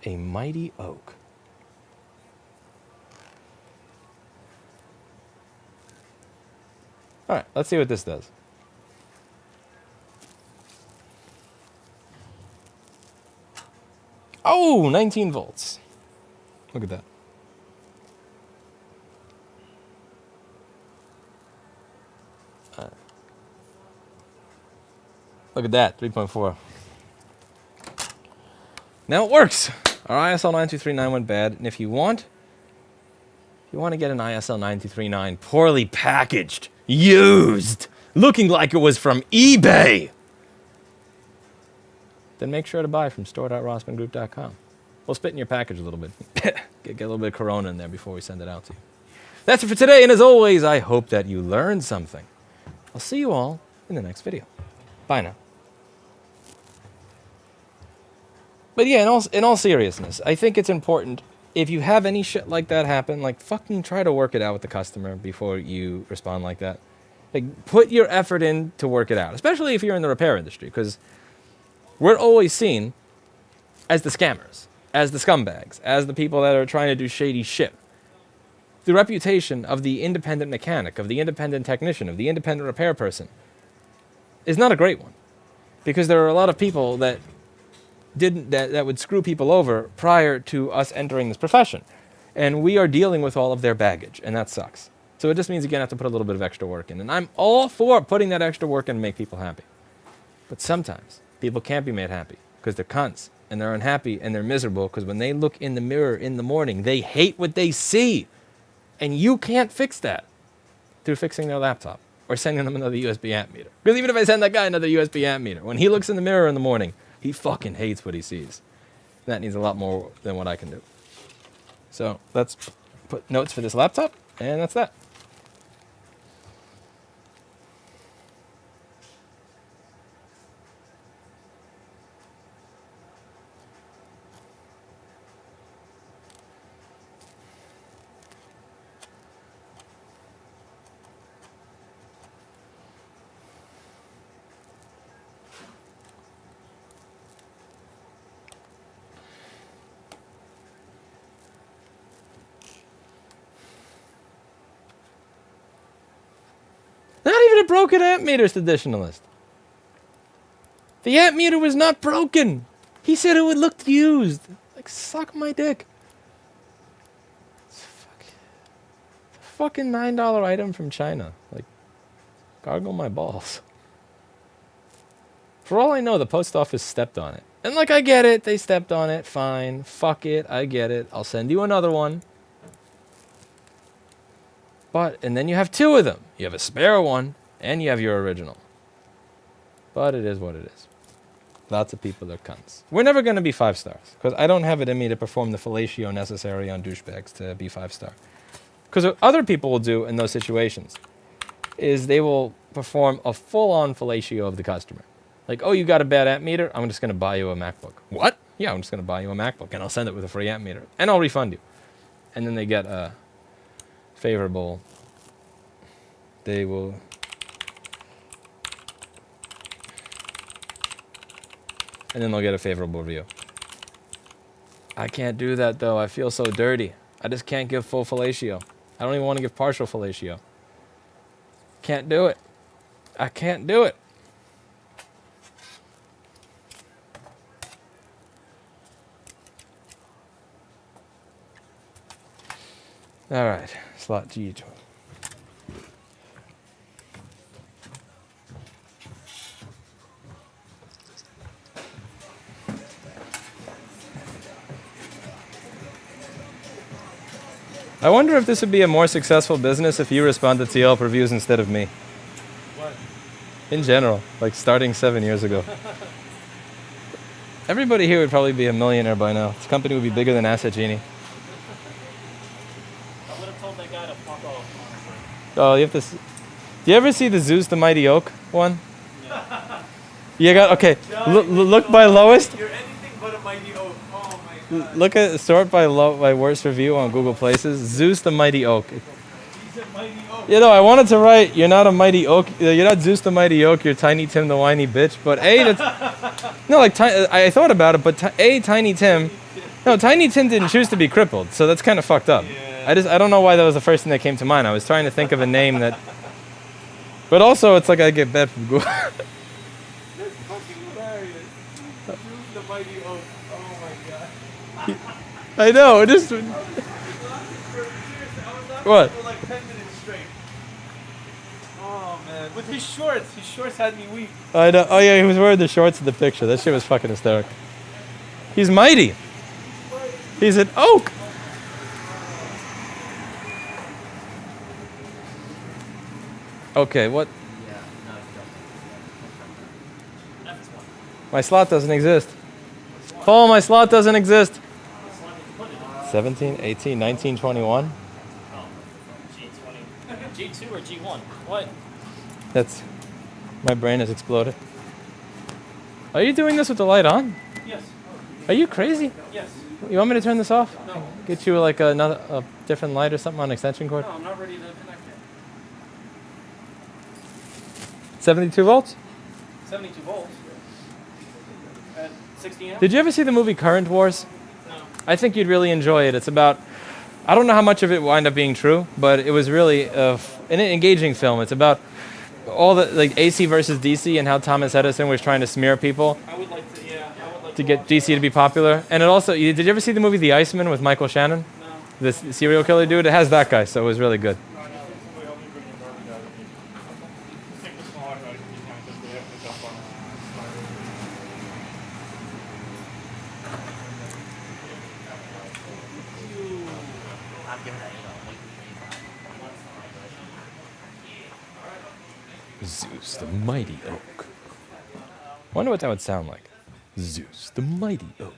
[SPEAKER 1] A mighty oak. All right, let's see what this does. Oh, 19 volts. Look at that. Look at that, 3.4. Now it works. Our ISL 9239 went bad, and if you want to get an ISL 9239 poorly packaged, used, looking like it was from eBay, then make sure to buy from store.rossmanngroup.com. We'll spit in your package a little bit. Get a little bit of Corona in there before we send it out to you. That's it for today, and as always, I hope that you learned something. I'll see you all in the next video. Bye now. But yeah, in all seriousness, I think it's important, if you have any shit like that happen, like fucking try to work it out with the customer before you respond like that. Like, put your effort in to work it out, especially if you're in the repair industry, because we're always seen as the scammers, as the scumbags, as the people that are trying to do shady shit. The reputation of the independent mechanic, of the independent technician, of the independent repair person is not a great one, because there are a lot of people that would screw people over prior to us entering this profession, and we are dealing with all of their baggage, and that sucks. So it just means you're gonna have to put a little bit of extra work in, and I'm all for putting that extra work in to make people happy. But sometimes people can't be made happy because they're cunts and they're unhappy and they're miserable because when they look in the mirror in the morning, they hate what they see, and you can't fix that through fixing their laptop or sending them another USB amp meter. Because even if I send that guy another USB amp meter, when he looks in the mirror in the morning, he fucking hates what he sees. That needs a lot more than what I can do. So let's put notes for this laptop, and that's that. Not even a broken amp meter's the traditionalist. The amp meter was not broken. He said it would look used. Like, suck my dick. It's a fucking $9 item from China. Like, gargle my balls. For all I know, the post office stepped on it. And like, I get it. They stepped on it. Fine. Fuck it. I get it. I'll send you another one. And then you have two of them. You have a spare one, and you have your original. But it is what it is. Lots of people are cunts. We're never going to be 5 stars, because I don't have it in me to perform the fellatio necessary on douchebags to be 5-star. Because what other people will do in those situations is they will perform a full-on fellatio of the customer. Like, oh, you got a bad amp meter? I'm just going to buy you a MacBook. What? Yeah, I'm just going to buy you a MacBook, and I'll send it with a free amp meter, and I'll refund you. And then they get a favorable, they will, and then they'll get a favorable review. I can't do that, though. I feel so dirty. I just can't give full fellatio. I don't even want to give partial fellatio. Can't do it. I can't do it. All right, slot G. I wonder if this would be a more successful business if you responded to Yelp reviews instead of me.
[SPEAKER 2] What?
[SPEAKER 1] In general, like starting 7 years ago. Everybody here would probably be a millionaire by now. This company would be bigger than Asset Genie.
[SPEAKER 2] I would have told that guy to fuck off, honestly.
[SPEAKER 1] Oh, you have to. Do you ever see the Zeus the Mighty Oak one?
[SPEAKER 2] Yeah.
[SPEAKER 1] You got okay.
[SPEAKER 2] John,
[SPEAKER 1] Look by lowest.
[SPEAKER 2] You're anything but a mighty oak. Oh my god.
[SPEAKER 1] Look at sort by worst review on Google Places. Zeus the Mighty Oak.
[SPEAKER 2] He's a mighty oak.
[SPEAKER 1] You know, I wanted to write, "You're not a mighty oak. You're not Zeus the Mighty Oak. You're Tiny Tim the whiny bitch." But no, like I thought about it, but Tiny Tim. No, Tiny Tim didn't choose to be crippled, so that's kind of fucked up.
[SPEAKER 2] Yeah.
[SPEAKER 1] I don't know why that was the first thing that came to mind. I was trying to think of a name that. But also, it's like I get bad from Google.
[SPEAKER 2] That's fucking hilarious. Zeus the mighty oak. Oh my god.
[SPEAKER 1] I know. It just.
[SPEAKER 2] I was
[SPEAKER 1] What?
[SPEAKER 2] for like 10 minutes straight. Oh man. With his shorts had me weak.
[SPEAKER 1] I know. Oh yeah, he was wearing the shorts in the picture. That shit was fucking hysterical. He's mighty. He's an oak. Okay, what? My slot doesn't exist. Paul, my slot doesn't exist. 17, 18, 19, 21.
[SPEAKER 2] G2 or G1? What?
[SPEAKER 1] That's. My brain has exploded. Are you doing this with the light on?
[SPEAKER 2] Yes.
[SPEAKER 1] Are you crazy?
[SPEAKER 2] Yes.
[SPEAKER 1] You want me to turn this off?
[SPEAKER 2] No.
[SPEAKER 1] Get you like a different light or something on extension cord?
[SPEAKER 2] No, I'm not ready to connect it.
[SPEAKER 1] 72 volts?
[SPEAKER 2] 72 volts. At 60 amps?
[SPEAKER 1] Did you ever see the movie Current Wars?
[SPEAKER 2] No.
[SPEAKER 1] I think you'd really enjoy it. It's about, I don't know how much of it wound up being true, but it was really an engaging film. It's about all the like AC versus DC and how Thomas Edison was trying to smear people
[SPEAKER 2] I would like to, yeah. I would like
[SPEAKER 1] to get DC to be popular. And it also, did you ever see the movie The Iceman with Michael Shannon?
[SPEAKER 2] No.
[SPEAKER 1] The serial killer dude? It has that guy, so it was really good. Zeus the Mighty Oak. Wonder what that would sound like. Zeus the Mighty Oak.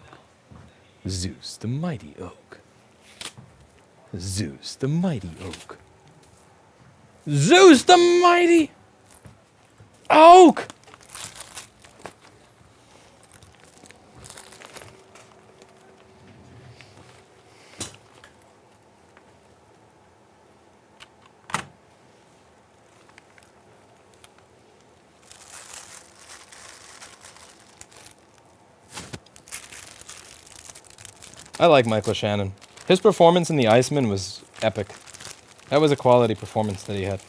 [SPEAKER 1] Zeus the Mighty Oak. Zeus the Mighty Oak. Zeus the Mighty Oak! I like Michael Shannon. His performance in The Iceman was epic. That was a quality performance that he had.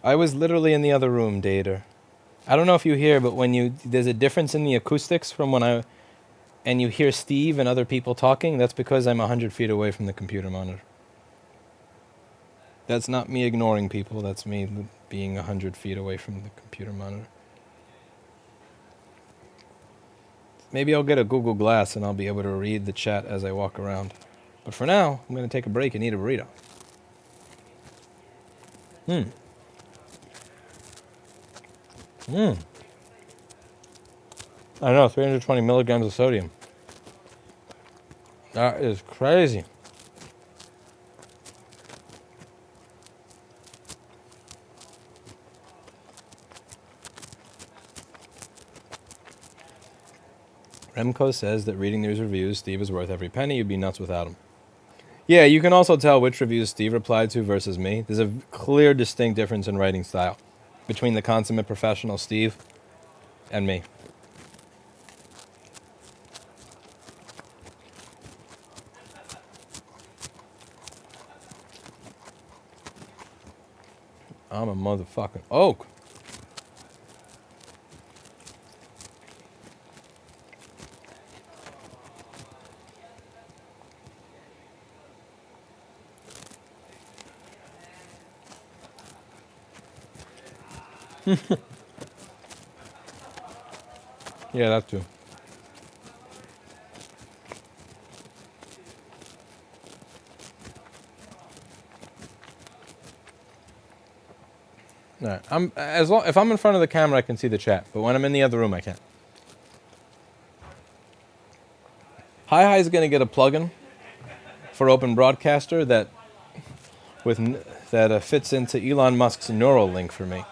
[SPEAKER 1] I was literally in the other room, Dater. I don't know if you hear, but when there's a difference in the acoustics from and you hear Steve and other people talking, that's because I'm 100 feet away from the computer monitor. That's not me ignoring people, that's me being 100 feet away from the computer monitor. Maybe I'll get a Google Glass and I'll be able to read the chat as I walk around. But for now, I'm going to take a break and eat a burrito. I know, 320 milligrams of sodium. That is crazy. Remco says that reading these reviews, Steve is worth every penny. You'd be nuts without him. Yeah, you can also tell which reviews Steve replied to versus me. There's a clear, distinct difference in writing style between the consummate professional Steve and me. I'm a motherfucking oak. Yeah, that too. All right. If I'm in front of the camera, I can see the chat, but when I'm in the other room, I can't. Hi is going to get a plugin for Open Broadcaster that fits into Elon Musk's Neuralink for me,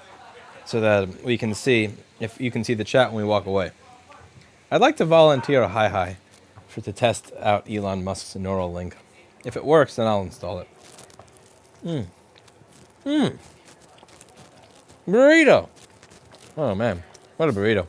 [SPEAKER 1] so that we can see if you can see the chat when we walk away. I'd like to volunteer a Hi to test out Elon Musk's Neuralink. If it works, then I'll install it. Burrito. Oh man, what a burrito.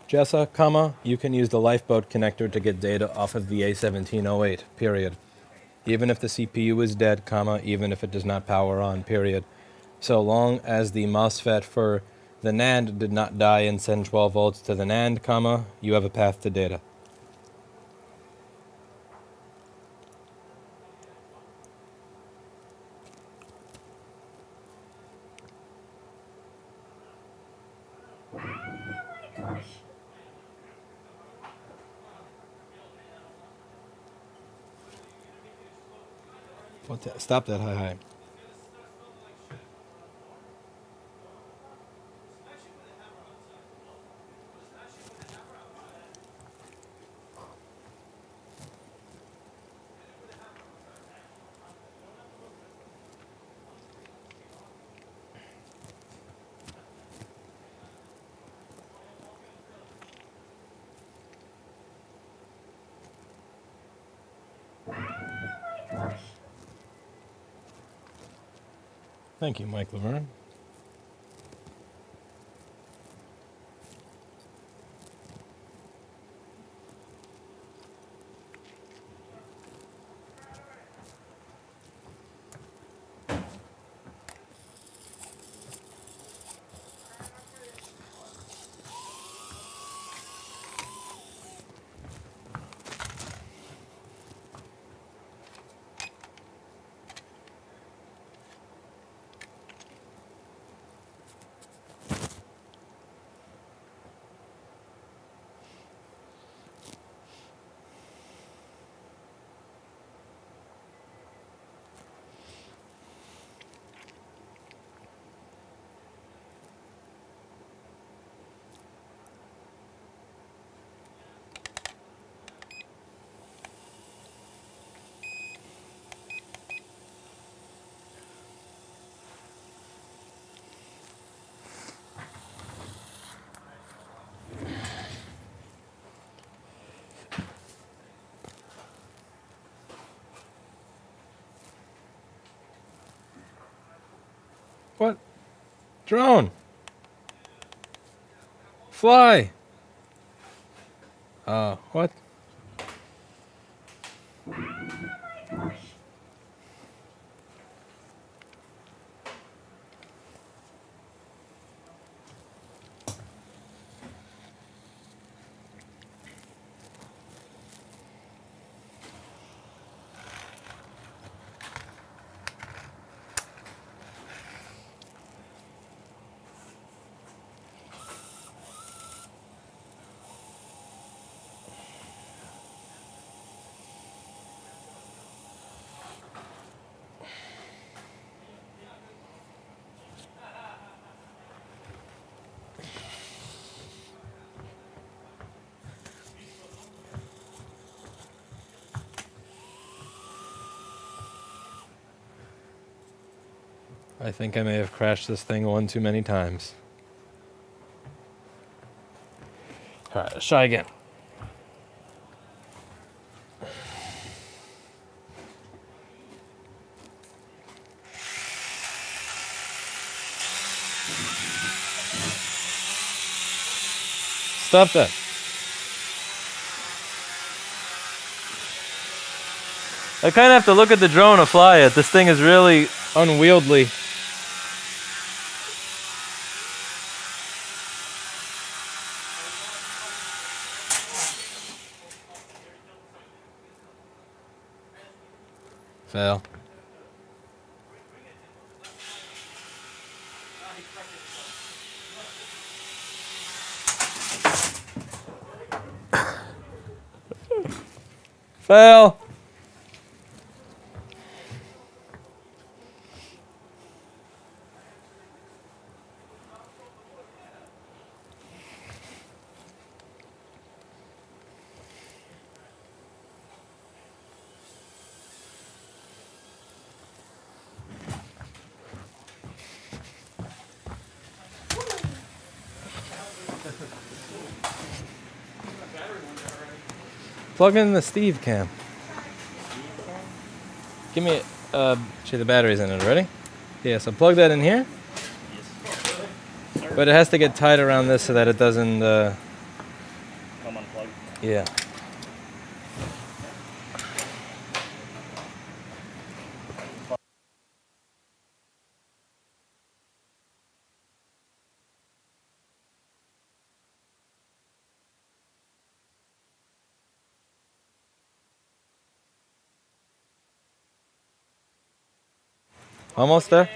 [SPEAKER 1] Jessa, you can use the lifeboat connector to get data off of the A1708, period. Even if the CPU is dead, even if it does not power on, period. So long as the MOSFET for the NAND did not die and send 12 volts to the NAND, you have a path to data. Stop that, hi. Thank you, Mike Laverne. What? Drone. Fly. What? I think I may have crashed this thing one too many times. Alright, let's try again. Stop that. I kind of have to look at the drone to fly it. This thing is really unwieldy. Fail. Fail. Plug in the Steve cam. Give me the battery's in it, ready? Yeah, so plug that in here. But it has to get tight around this so that it doesn't
[SPEAKER 3] Come unplugged.
[SPEAKER 1] yeah. Almost there?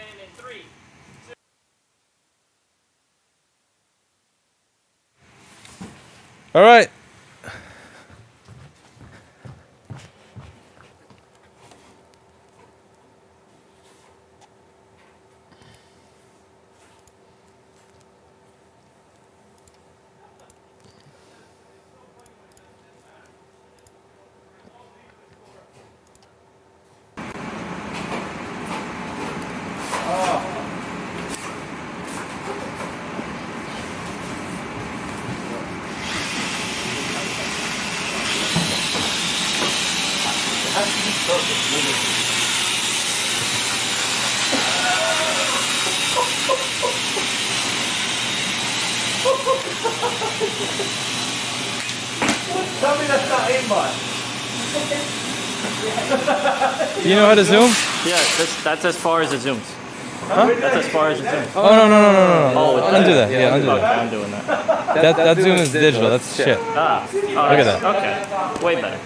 [SPEAKER 1] All right.
[SPEAKER 2] Tell me that's not aimbot.
[SPEAKER 1] Do you know how to zoom?
[SPEAKER 3] Yeah, that's as far as it zooms.
[SPEAKER 1] Huh?
[SPEAKER 3] That's as far as it zooms.
[SPEAKER 1] Oh no.
[SPEAKER 3] Oh,
[SPEAKER 1] Undo that. Yeah, undo
[SPEAKER 3] Okay,
[SPEAKER 1] that.
[SPEAKER 3] I'm doing that.
[SPEAKER 1] That zoom is digital. That's shit.
[SPEAKER 3] Ah, oh,
[SPEAKER 1] Look at that.
[SPEAKER 3] Okay, way better.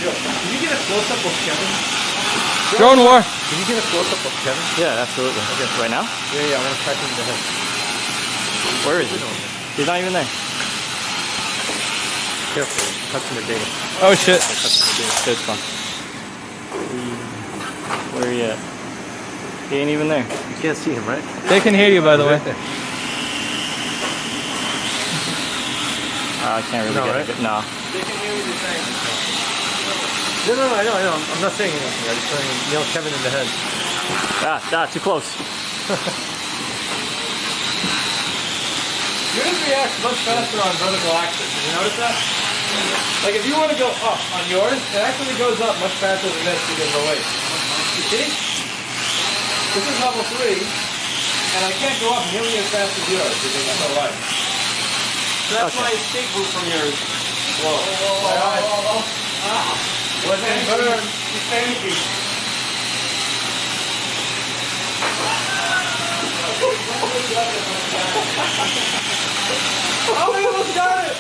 [SPEAKER 2] Can you get a close up of Kevin?
[SPEAKER 1] Drone war.
[SPEAKER 2] Can you get a close up of Kevin?
[SPEAKER 3] Yeah, absolutely. Okay. Right now?
[SPEAKER 2] Yeah, I want to crack him in the head.
[SPEAKER 3] Where is he? He's not even there.
[SPEAKER 2] Careful, customer data.
[SPEAKER 1] Oh shit.
[SPEAKER 3] It's fun. Where are you at? He ain't even there.
[SPEAKER 2] You can't see him, right?
[SPEAKER 1] They can hear you, by the way.
[SPEAKER 3] I can't really
[SPEAKER 2] No,
[SPEAKER 3] get
[SPEAKER 2] right?
[SPEAKER 3] it. No.
[SPEAKER 2] They can hear what you're saying. No, I know. I'm not saying anything. I'm just telling you, nail Kevin in the head.
[SPEAKER 3] Too close.
[SPEAKER 2] Yours reacts much faster on vertical axis. Did you notice that?
[SPEAKER 1] Like if you want to go up on yours, it actually goes up much faster than this because of the weight. You see? This is level 3, and I can't go up nearly as fast as yours because it's so light.
[SPEAKER 2] So that's my escape route from yours.
[SPEAKER 1] Whoa. What's in burn?
[SPEAKER 2] He's panicking.
[SPEAKER 1] Oh, we almost got it!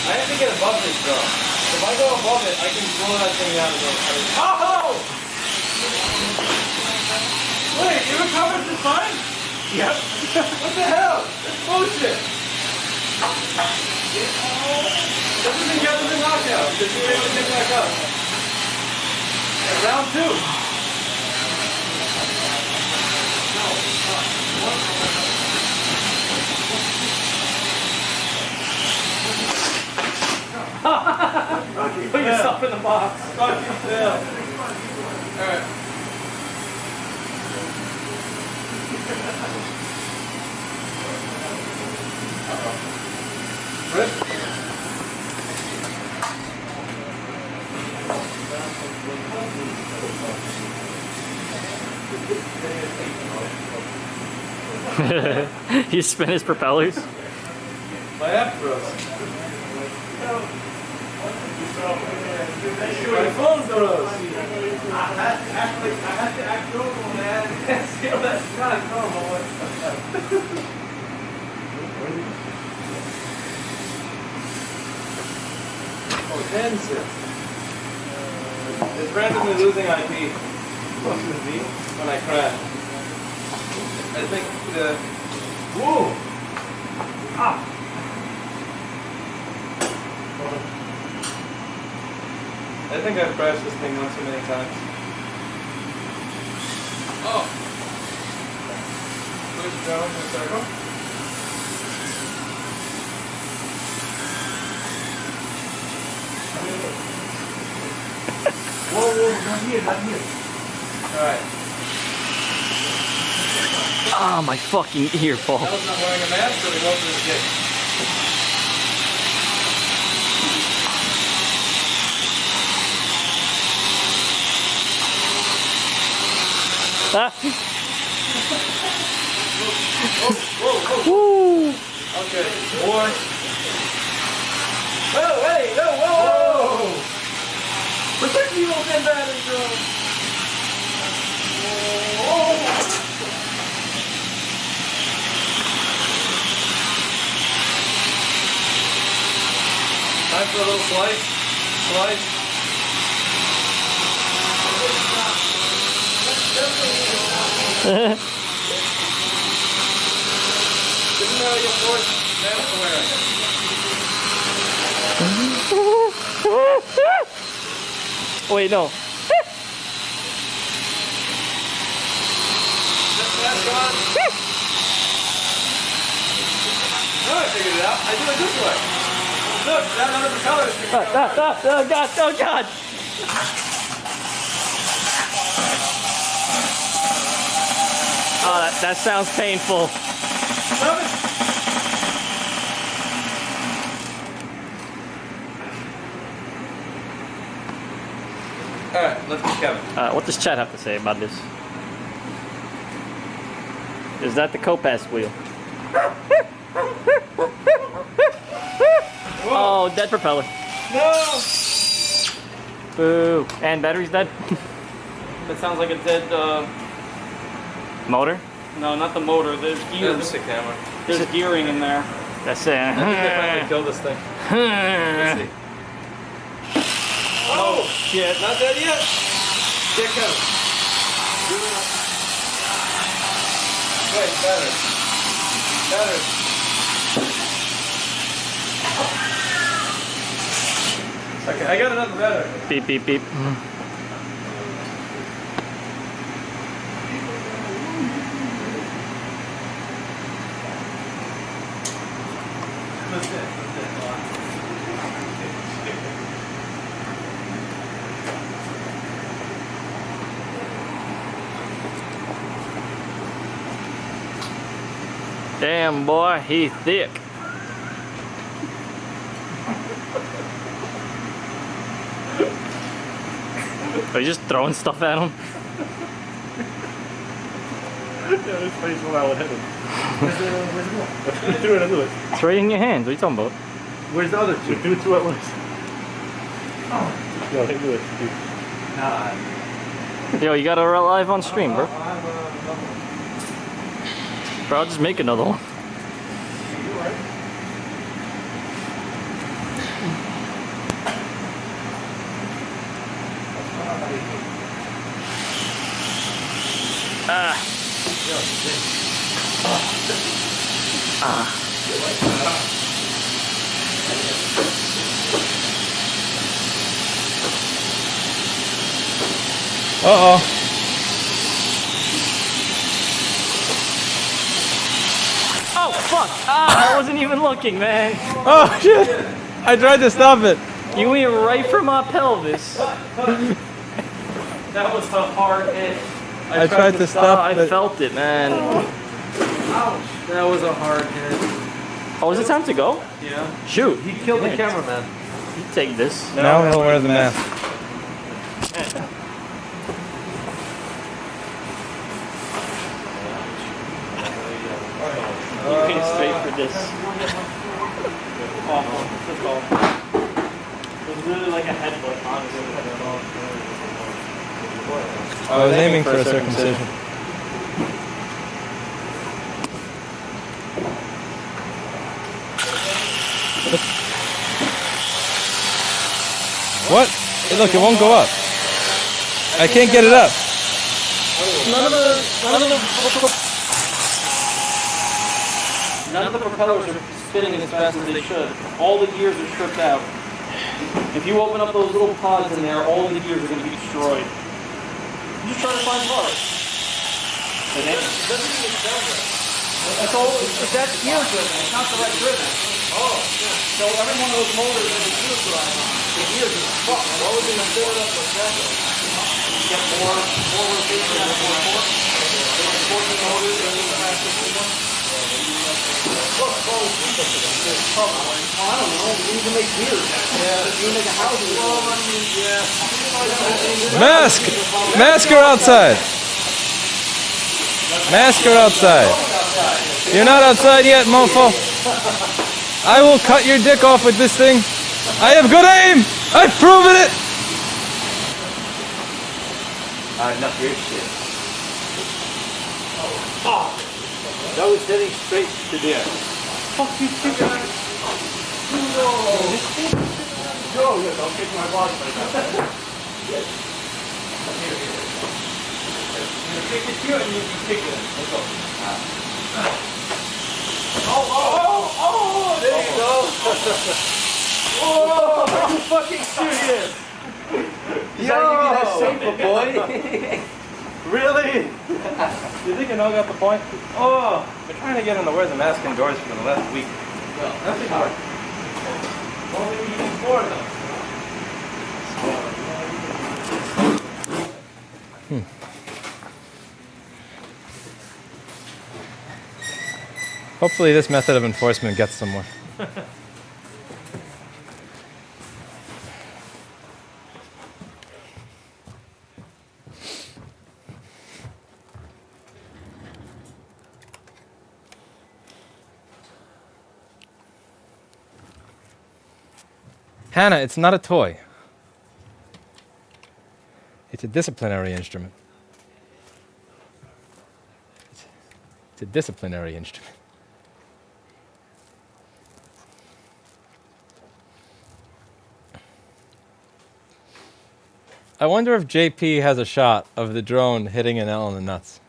[SPEAKER 1] I have to get above this though. If I go above it, I can blow that thing out of the Oh! Wait, you recovered this fine?
[SPEAKER 2] Yep.
[SPEAKER 1] What the hell? That's bullshit. This isn't get the knockout. This is able to pick back up. Round 2.
[SPEAKER 2] Put yourself in the box.
[SPEAKER 1] Fuck yourself. Alright.
[SPEAKER 3] You spin his propellers.
[SPEAKER 1] My Afros. My phone froze.
[SPEAKER 2] I had to act normal, man. Still, that's not normal.
[SPEAKER 1] Oh, 10 cents. It's randomly losing IP when I crash. I think the... Whoa! Ah! I think I've crashed this thing one too many times. Oh! Push down in a circle.
[SPEAKER 2] Whoa, not here, not here.
[SPEAKER 1] Alright.
[SPEAKER 3] Ah, my fucking ear, Paul.
[SPEAKER 1] That was not wearing a mask, so we go for the kick.
[SPEAKER 3] Ah.
[SPEAKER 1] Whoa.
[SPEAKER 3] Woo!
[SPEAKER 1] Okay, boy. Whoa, hey, no, whoa! Protect me, old man battery drone! Time for a little slice. Didn't know you forced mask wearing.
[SPEAKER 3] Wait, no.
[SPEAKER 1] Mask on. No, I figured it out. I do it this way. Look, that other propeller is sticking out.
[SPEAKER 3] Oh God, oh God. Oh, that sounds painful.
[SPEAKER 1] Stop it. Alright, let's get Kevin.
[SPEAKER 3] What does Chad have to say about this? Is that the Copass wheel? Oh, dead propeller.
[SPEAKER 1] No!
[SPEAKER 3] Boo. And battery's dead?
[SPEAKER 2] That sounds like a dead,
[SPEAKER 3] Motor?
[SPEAKER 2] no, not the motor. There's
[SPEAKER 1] Here's
[SPEAKER 2] gears.
[SPEAKER 1] the sick camera.
[SPEAKER 2] There's gearing in there.
[SPEAKER 3] That's
[SPEAKER 1] I think they finally killed this thing. Let's see. Oh,
[SPEAKER 2] Shit.
[SPEAKER 1] not dead yet. Get Kevin. Wait, battery. Okay, I got another battery.
[SPEAKER 3] Beep, beep, beep. Damn, boy, he thick. Are you just throwing stuff at him?
[SPEAKER 2] Yeah, his face when I would hit him. Do it, do it.
[SPEAKER 3] It's right in your hands. What are you talking about?
[SPEAKER 2] Where's the other two? Do two at once. Oh. No, they do it. Nah.
[SPEAKER 3] Yo, you got it live on stream, bro. Bro, I'll just make another one. Ah.
[SPEAKER 1] Uh-oh.
[SPEAKER 3] Oh, fuck! Ah, I wasn't even looking, man.
[SPEAKER 1] Oh, shit. I tried to stop it.
[SPEAKER 3] You went right for my pelvis. That was a hard hit.
[SPEAKER 1] I tried to stop
[SPEAKER 3] I
[SPEAKER 1] it.
[SPEAKER 3] felt it, man.
[SPEAKER 2] Ouch. That was a hard hit.
[SPEAKER 3] Oh, is it time to go?
[SPEAKER 2] Yeah.
[SPEAKER 3] Shoot.
[SPEAKER 2] He killed the cameraman.
[SPEAKER 3] You take this.
[SPEAKER 1] Now he'll wear the mask.
[SPEAKER 3] You came straight for this. Awful. That's all. It was literally like a headbutt, honestly.
[SPEAKER 1] I was aiming for a circumcision. What? Hey, look, it won't go up. I can't get it up.
[SPEAKER 3] None of the propellers are spinning as fast as they should. All the gears are stripped out. If you open up those little pods in there, all the gears are going to be destroyed. I'm just trying to find parts. That's all. That's gear driven. It's not direct driven. Oh, yeah. So every one of those motors has a gear drive on. The gears are fucked. Why would they fill it up with that? Get more rotation out of more torque. There's 14 motors and then the fastest one. Look, I don't know. We need to make gears. Yeah. We need to make a house. Yeah.
[SPEAKER 1] Mask! Mask her outside! Mask her outside. You're not outside yet, mofo. I will cut your dick off with this thing. I have good aim! I've proven it!
[SPEAKER 2] Enough of your shit. Oh. That was heading straight to there. Fuck you, chicken. No. Go, I'll kick my body right now. Here. You kick it here and you can kick it. Let's go. Oh, there you go. Whoa, are you fucking serious? Yo. That safer, boy. Really?
[SPEAKER 1] You think you know got the point?
[SPEAKER 2] Oh.
[SPEAKER 1] They're trying to get him to wear the mask indoors for the last week.
[SPEAKER 2] Well, that's hard. What were you using for though?
[SPEAKER 1] Hopefully this method of enforcement gets somewhere. Hannah, it's not a toy. It's a disciplinary instrument. It's a disciplinary instrument. I wonder if JP has a shot of the drone hitting an L in the nuts.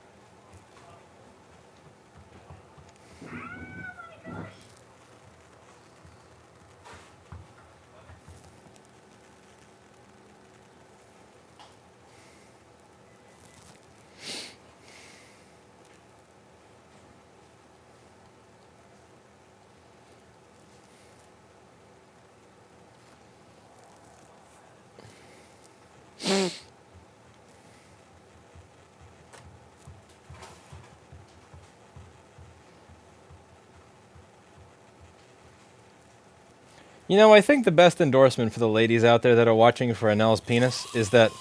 [SPEAKER 1] You know, I think the best endorsement for the ladies out there that are watching for Anel's penis is that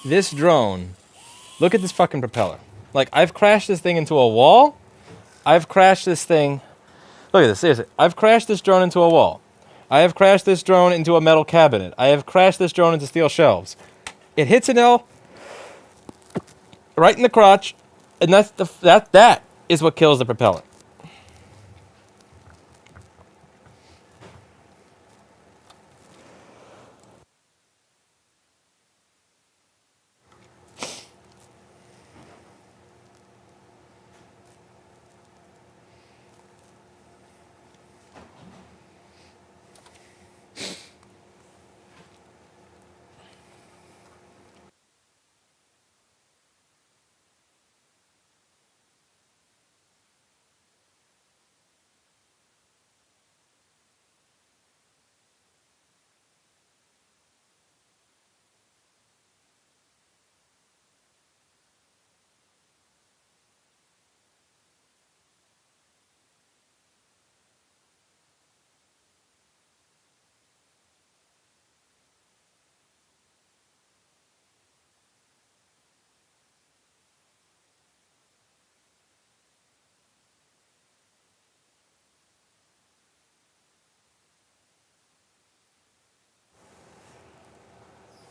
[SPEAKER 1] this drone, look at this fucking propeller. Like, I've crashed this thing into a wall. I've crashed this thing. Look at this, seriously. I've crashed this drone into a wall. I have crashed this drone into a metal cabinet. I have crashed this drone into steel shelves. It hits Anel right in the crotch, and that is what kills the propeller.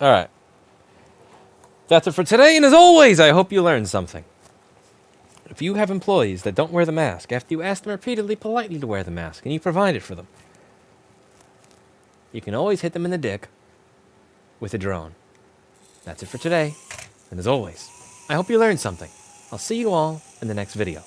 [SPEAKER 1] All right. That's it for today, and as always, I hope you learned something. If you have employees that don't wear the mask after you ask them repeatedly, politely to wear the mask, and you provide it for them, you can always hit them in the dick with a drone. That's it for today, and as always, I hope you learned something. I'll see you all in the next video.